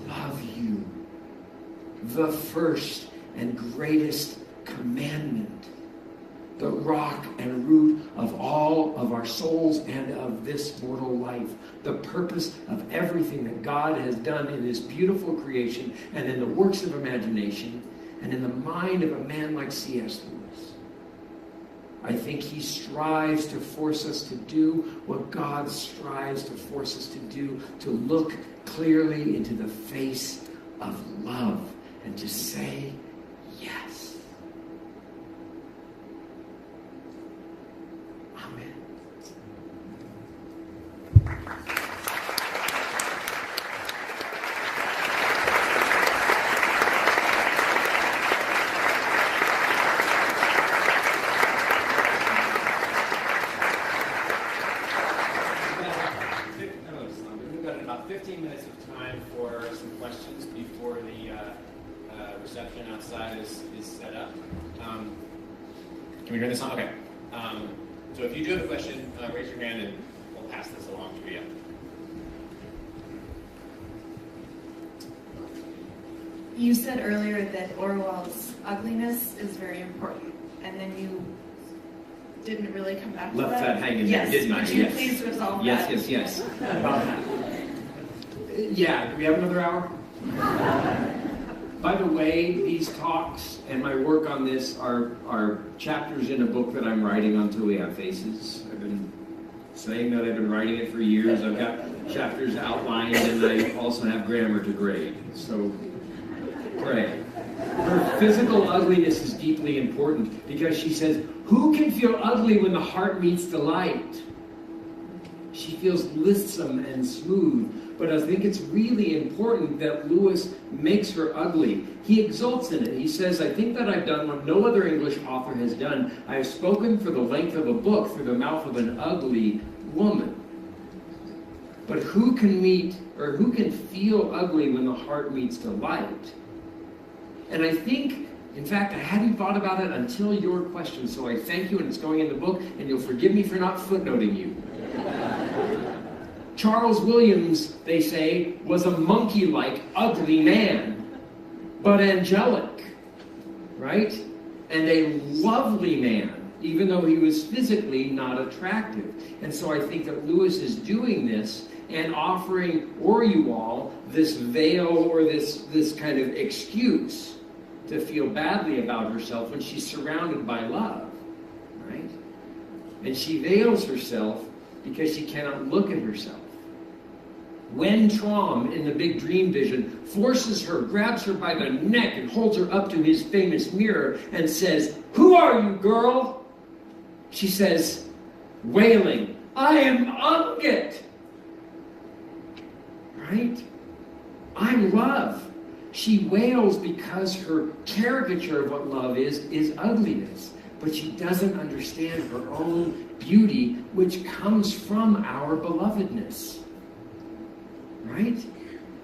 love you. The first and greatest commandment. The rock and root of all of our souls and of this mortal life. The purpose of everything that God has done in His beautiful creation and in the works of imagination and in the mind of a man like C.S. Lewis. I think he strives to force us to do what God strives to force us to do, to look clearly into the face of love and to say yes. Amen. We've got about 15 minutes of time for some questions before the reception outside is set up. Can we turn this on? Okay. So if you do have a question, raise your hand and we'll pass this along to you. You said earlier that Orwell's ugliness is very important, and then you didn't really come back to that. Left that hanging yes. there, didn't I? Would you Yes. please resolve Yes, that? yes. Yeah, do we have another hour? By the way, these talks and my work on this are chapters in a book that I'm writing Until We Have Faces. I've been saying that I've been writing it for years. I've got chapters outlined and I also have grammar to grade. So pray. Her physical ugliness is deeply important because she says, who can feel ugly when the heart meets delight? She feels lissome and smooth. But I think it's really important that Lewis makes her ugly. He exults in it. He says, I think that I've done what no other English author has done. I have spoken for the length of a book through the mouth of an ugly woman. But who can feel ugly when the heart meets delight? And I think, in fact, I hadn't thought about it until your question, so I thank you, and it's going in the book, and you'll forgive me for not footnoting you. Charles Williams, they say, was a monkey-like, ugly man, but angelic, right? And a lovely man, even though he was physically not attractive. And so I think that Lewis is doing this and offering Orual this veil or this kind of excuse to feel badly about herself when she's surrounded by love, right? And she veils herself because she cannot look at herself. When Traum, in the big dream vision, forces her, grabs her by the neck and holds her up to his famous mirror and says, "Who are you, girl?" She says, wailing, "I am Ungit." Right? I'm love. She wails because her caricature of what love is ugliness. But she doesn't understand her own beauty, which comes from our belovedness. Right?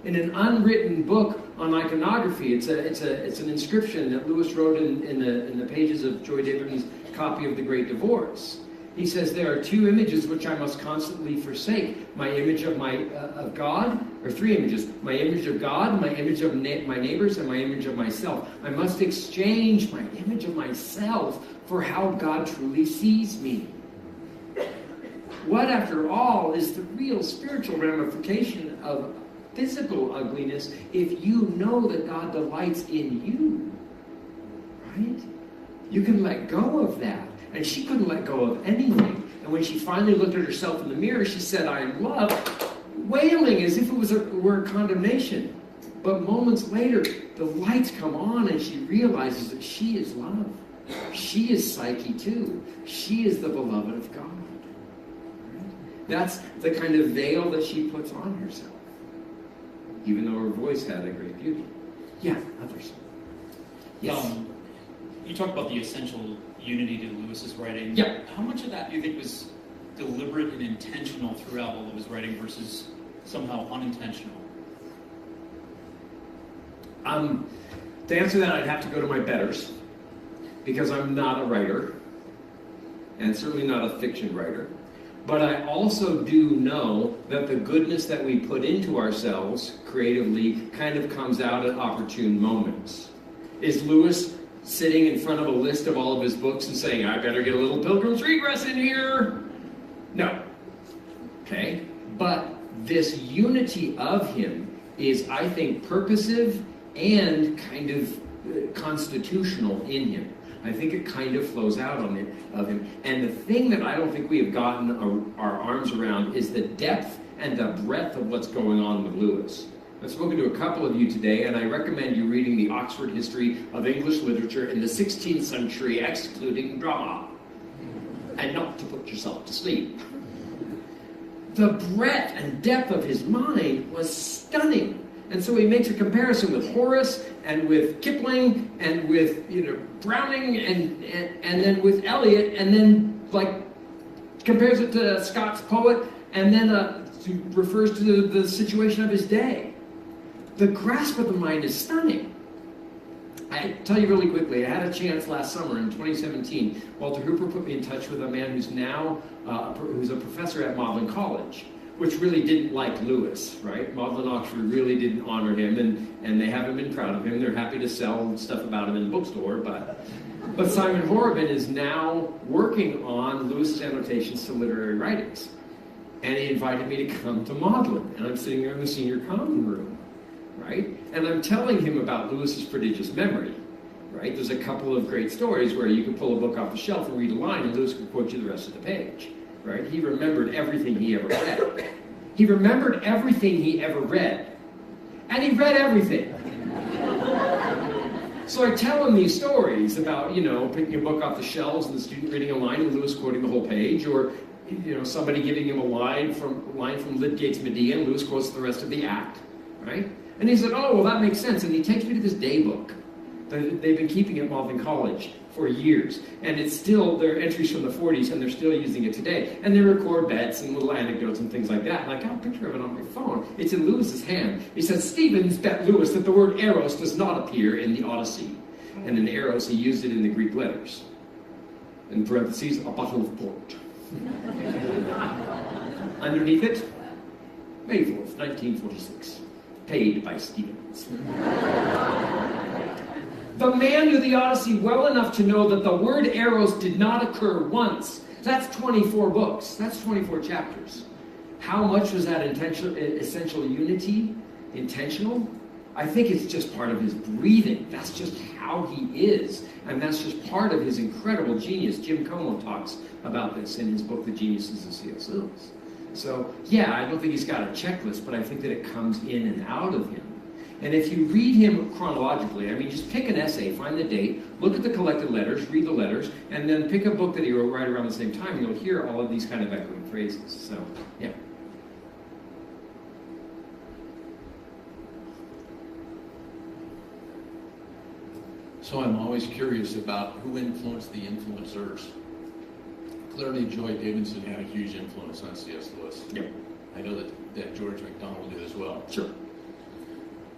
In an unwritten book on iconography, it's an inscription that Lewis wrote in the pages of Joy Davidman's copy of The Great Divorce. He says, there are two images which I must constantly forsake. My image of God, or three images. My image of God, my image of my neighbors, and my image of myself. I must exchange my image of myself for how God truly sees me. What, after all, is the real spiritual ramification of physical ugliness if you know that God delights in you? Right? You can let go of that. And she couldn't let go of anything. And when she finally looked at herself in the mirror, she said, "I am love," wailing as if it were a condemnation. But moments later, the lights come on and she realizes that she is love. She is Psyche too. She is the beloved of God. Right? That's the kind of veil that she puts on herself. Even though her voice had a great beauty. Yeah, others. Yes. You talked about the essential unity to Lewis's writing. Yeah. How much of that do you think was deliberate and intentional throughout all of his writing versus somehow unintentional? To answer that, I'd have to go to my betters, because I'm not a writer, and certainly not a fiction writer. But I also do know that the goodness that we put into ourselves creatively kind of comes out at opportune moments. Is Lewis sitting in front of a list of all of his books and saying, "I better get a little Pilgrim's Regress in here"? No. Okay? But this unity of him is, I think, purposive and kind of constitutional in him. I think it kind of flows out of him. And the thing that I don't think we have gotten our arms around is the depth and the breadth of what's going on with Lewis. I've spoken to a couple of you today, and I recommend you reading the Oxford History of English Literature in the 16th century, excluding drama, and not to put yourself to sleep. The breadth and depth of his mind was stunning. And so he makes a comparison with Horace and with Kipling and with Browning and then with Eliot, and then compares it to Scott's poet, and then refers to the situation of his day. The grasp of the mind is stunning. I tell you really quickly, I had a chance last summer in 2017. Walter Hooper put me in touch with a man who's now who's a professor at Magdalen College, which really didn't like Lewis, right? Magdalen Oxford really didn't honor him, and they haven't been proud of him. They're happy to sell stuff about him in the bookstore, but Simon Horobin is now working on Lewis's annotations to literary writings. And he invited me to come to Magdalen, and I'm sitting there in the senior common room. Right? And I'm telling him about Lewis's prodigious memory, right? There's a couple of great stories where you can pull a book off the shelf and read a line, and Lewis can quote you the rest of the page, right? He remembered everything he ever read. He remembered everything he ever read. And he read everything. So I tell him these stories about, picking a book off the shelves and the student reading a line and Lewis quoting the whole page, or, somebody giving him a line from Lydgate's Medea, and Lewis quotes the rest of the act, right? And he said, "Oh, well, that makes sense." And he takes me to this day book, They've been keeping it in Malvern College for years. And it's still, they're entries from the 40s, and they're still using it today. And they record bets and little anecdotes and things like that. And I got a picture of it on my phone. It's in Lewis's hand. He says, Stevens bet Lewis that the word eros does not appear in the Odyssey. And in eros, he used it in the Greek letters. In parentheses, a bottle of port. Underneath it, May 4th, 1946. Paid by Stevens. The man knew the Odyssey well enough to know that the word eros did not occur once. That's 24 books. That's 24 chapters. How much was that essential unity intentional? I think it's just part of his breathing. That's just how he is. And that's just part of his incredible genius. Jim Como talks about this in his book, The Geniuses of C.S. Lewis. So, yeah, I don't think he's got a checklist, but I think that it comes in and out of him. And if you read him chronologically, I mean, just pick an essay, find the date, look at the collected letters, read the letters, and then pick a book that he wrote right around the same time, and you'll hear all of these kind of echoing phrases. So, yeah. So I'm always curious about who influenced the influencers. Clearly, Joy Davidson had a huge influence on C.S. Lewis. Yep. I know that George MacDonald did as well. Sure.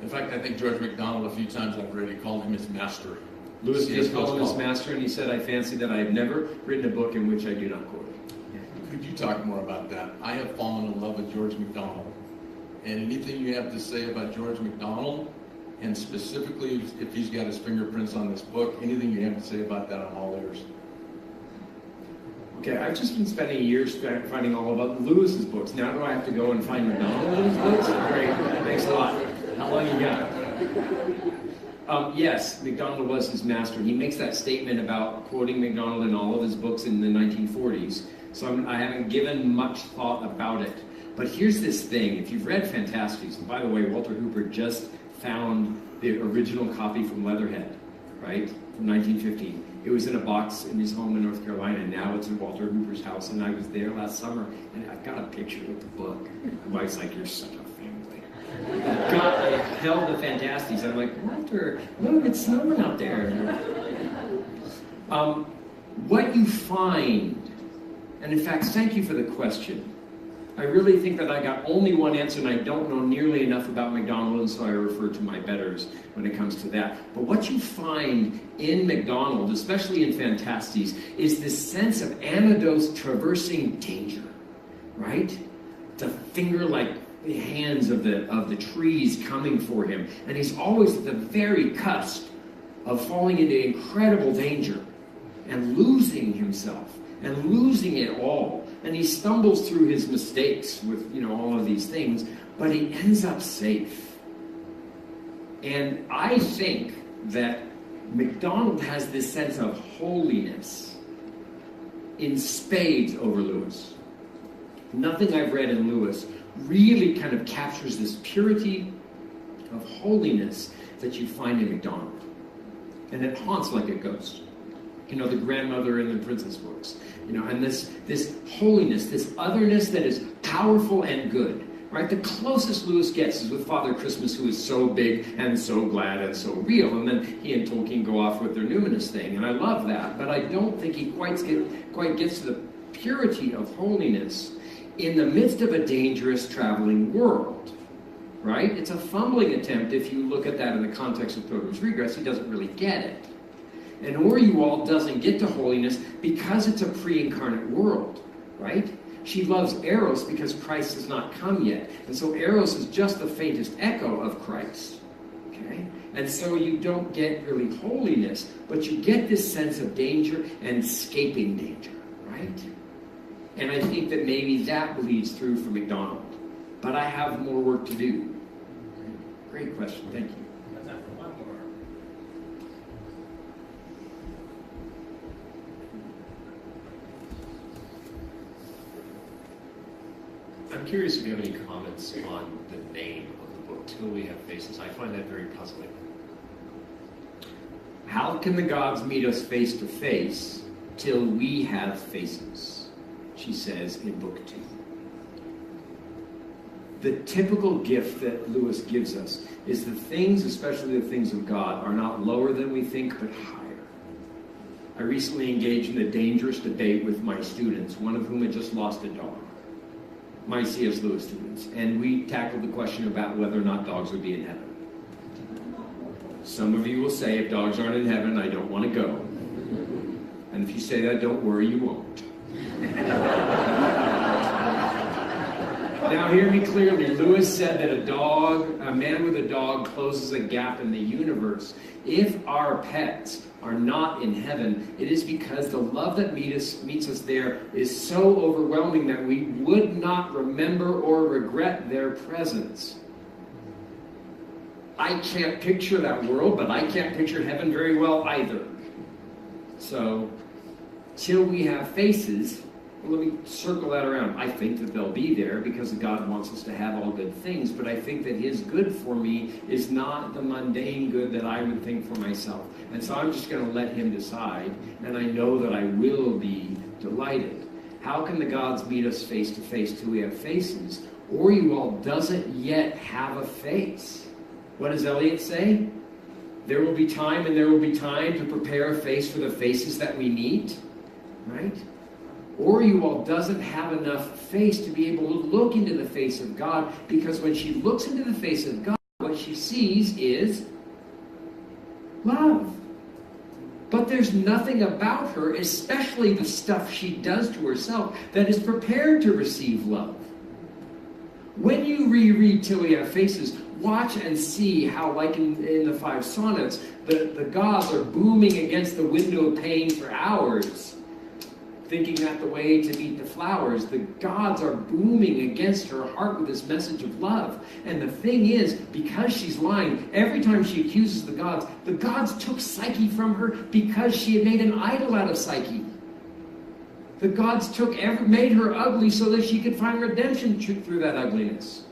In fact, I think George MacDonald, a few times I've already called him his master. Lewis just called him his master, and he said, I fancy that I have never written a book in which I do not quote it. Could you talk more about that? I have fallen in love with George MacDonald. And anything you have to say about George MacDonald, and specifically if he's got his fingerprints on this book, anything you have to say about that, I'm all ears. Okay, I've just been spending years finding all about Lewis's books. Now do I have to go and find MacDonald in his books? Great, thanks a lot. How long you got? Yes, MacDonald was his master. He makes that statement about quoting MacDonald in all of his books in the 1940s. So I haven't given much thought about it. But here's this thing. If you've read Fantasties, and by the way, Walter Hooper just found the original copy from Leatherhead, right, from 1915. It was in a box in his home in North Carolina, and now it's in Walter Hooper's house. And I was there last summer, and I've got a picture of the book. My wife's like, you're such a family. I held the Fantasties. I'm like, Walter, look, it's snowing out there. What you find, and in fact, thank you for the question. I really think that I got only one answer, and I don't know nearly enough about MacDonald, and so I refer to my betters when it comes to that. But what you find in MacDonald, especially in Fantasties, is this sense of Anados traversing danger, right? The finger-like hands of the trees coming for him, and he's always at the very cusp of falling into incredible danger and losing himself and losing it all. And he stumbles through his mistakes with, all of these things, but he ends up safe. And I think that MacDonald has this sense of holiness in spades over Lewis. Nothing I've read in Lewis really kind of captures this purity of holiness that you find in MacDonald. And it haunts like a ghost. The grandmother in the princess books. And this holiness, this otherness that is powerful and good, right? The closest Lewis gets is with Father Christmas, who is so big and so glad and so real. And then he and Tolkien go off with their numinous thing, and I love that. But I don't think he quite gets to the purity of holiness in the midst of a dangerous traveling world, right? It's a fumbling attempt if you look at that in the context of Pilgrim's Regress. He doesn't really get it. And Orual doesn't get to holiness because it's a pre-incarnate world, right? She loves Eros because Christ has not come yet. And so Eros is just the faintest echo of Christ, okay? And so you don't get really holiness, but you get this sense of danger and escaping danger, right? And I think that maybe that bleeds through for MacDonald. But I have more work to do. Great question, thank you. I'm curious if you have any comments on the name of the book, Till We Have Faces. I find that very puzzling. How can the gods meet us face to face till we have faces? She says in book 2. The typical gift that Lewis gives us is the things, especially the things of God, are not lower than we think, but higher. I recently engaged in a dangerous debate with my students, one of whom had just lost a dog. My C.S. Lewis students. And we tackled the question about whether or not dogs would be in heaven. Some of you will say, if dogs aren't in heaven, I don't want to go. And if you say that, don't worry, you won't. Now hear me clearly. Lewis said that a man with a dog closes a gap in the universe. If our pets are not in heaven, it is because the love that meets us there is so overwhelming that we would not remember or regret their presence. I can't picture that world, but I can't picture heaven very well either. So, till we have faces, let me circle that around. I think that they'll be there because God wants us to have all good things, but I think that his good for me is not the mundane good that I would think for myself. And so I'm just going to let him decide, and I know that I will be delighted. How can the gods meet us face to face till we have faces? Oriwald doesn't yet have a face. What does Eliot say? There will be time and there will be time to prepare a face for the faces that we meet, right? Oriwald doesn't have enough face to be able to look into the face of God, because when she looks into the face of God, what she sees is love. But there's nothing about her, especially the stuff she does to herself, that is prepared to receive love. When you reread Till We Have Faces, watch and see how, like in the 5 sonnets, the gods are booming against the window pane for hours, thinking that the way to meet the flowers. The gods are booming against her heart with this message of love. And the thing is, because she's lying, every time she accuses the gods took Psyche from her because she had made an idol out of Psyche. The gods made her ugly so that she could find redemption through that ugliness.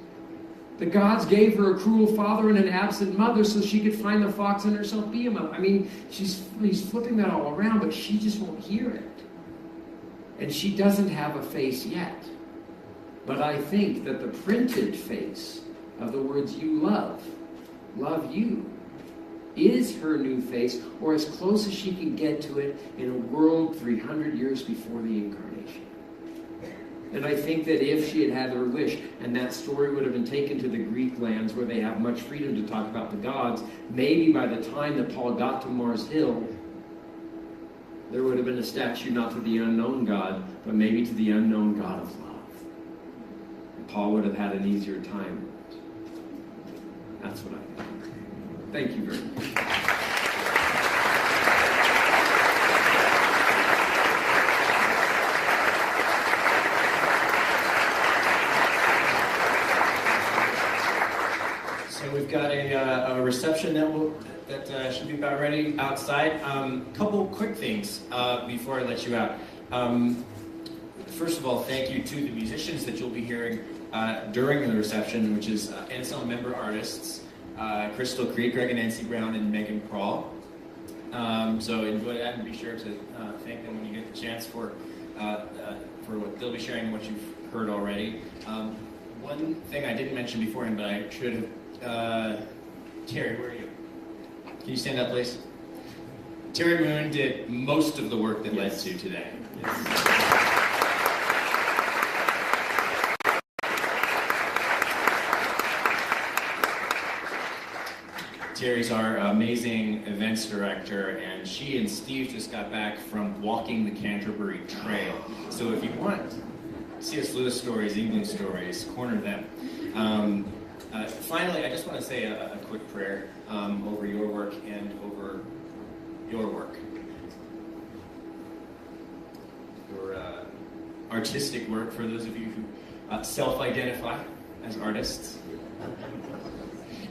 The gods gave her a cruel father and an absent mother so she could find the fox in herself Behemoth. I mean, he's flipping that all around, but she just won't hear it. And she doesn't have a face yet. But I think that the printed face of the words you love you, is her new face, or as close as she can get to it in a world 300 years before the incarnation. And I think that if she had had her wish, and that story would have been taken to the Greek lands where they have much freedom to talk about the gods, maybe by the time that Paul got to Mars Hill, there would have been a statue not to the unknown God, but maybe to the unknown God of love. And Paul would have had an easier time with it. That's what I think. Thank you very much. So we've got a reception that should be about ready outside. Couple quick things before I let you out. First of all, thank you to the musicians that you'll be hearing during the reception, which is Anselm member artists, Crystal Creek, Greg and Nancy Brown, and Megan Prawl. So enjoy that, and be sure to thank them when you get the chance for what they'll be sharing and what you've heard already. One thing I didn't mention beforehand, but I should have. Terry, where are you? Can you stand up, please? Terry Moon did most of the work that led to today. Yes. Terry's our amazing events director, and she and Steve just got back from walking the Canterbury Trail. So if you want C.S. Lewis stories, England stories, corner them. Finally, I just want to say a quick prayer over your work and over your work. Your artistic work, for those of you who self-identify as artists.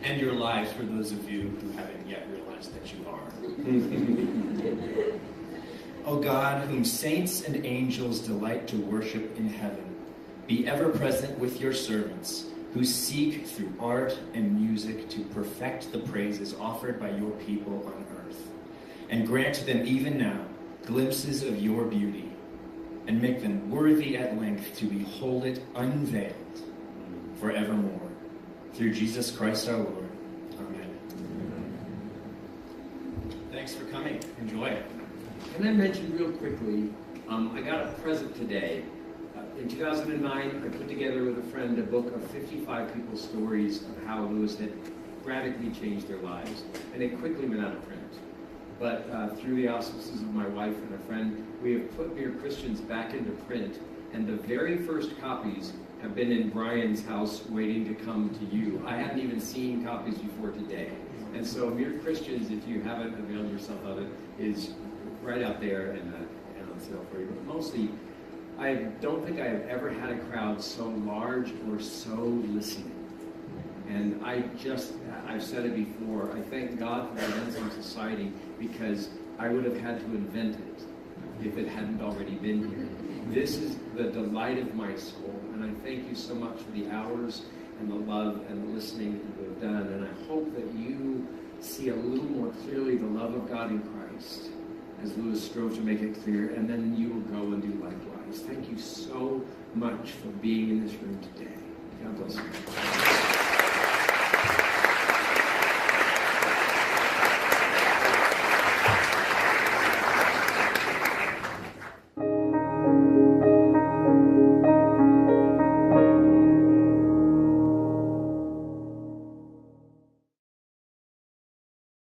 And your lives, for those of you who haven't yet realized that you are. O God, whom saints and angels delight to worship in heaven, be ever present with your servants, who seek through art and music to perfect the praises offered by your people on earth, and grant to them even now glimpses of your beauty, and make them worthy at length to behold it unveiled. forevermore. Through Jesus Christ our Lord. Amen. Thanks for coming. Enjoy. Can I mention real quickly, I got a present today. In 2009, I put together with a friend a book of 55 people's stories of how Lewis had radically changed their lives. And it quickly went out of print. But through the auspices of my wife and a friend, we have put Mere Christians back into print. And the very first copies have been in Brian's house waiting to come to you. I hadn't even seen copies before today. And so Mere Christians, if you haven't availed yourself of it, is right out there and on sale for you. But mostly, I don't think I have ever had a crowd so large or so listening. And I've said it before, I thank God for the Anselm Society because I would have had to invent it if it hadn't already been here. This is the delight of my soul, and I thank you so much for the hours and the love and the listening that you have done. And I hope that you see a little more clearly the love of God in Christ, as Lewis strove to make it clear, and then you will go and do likewise. Thank you so much for being in this room today. God bless you.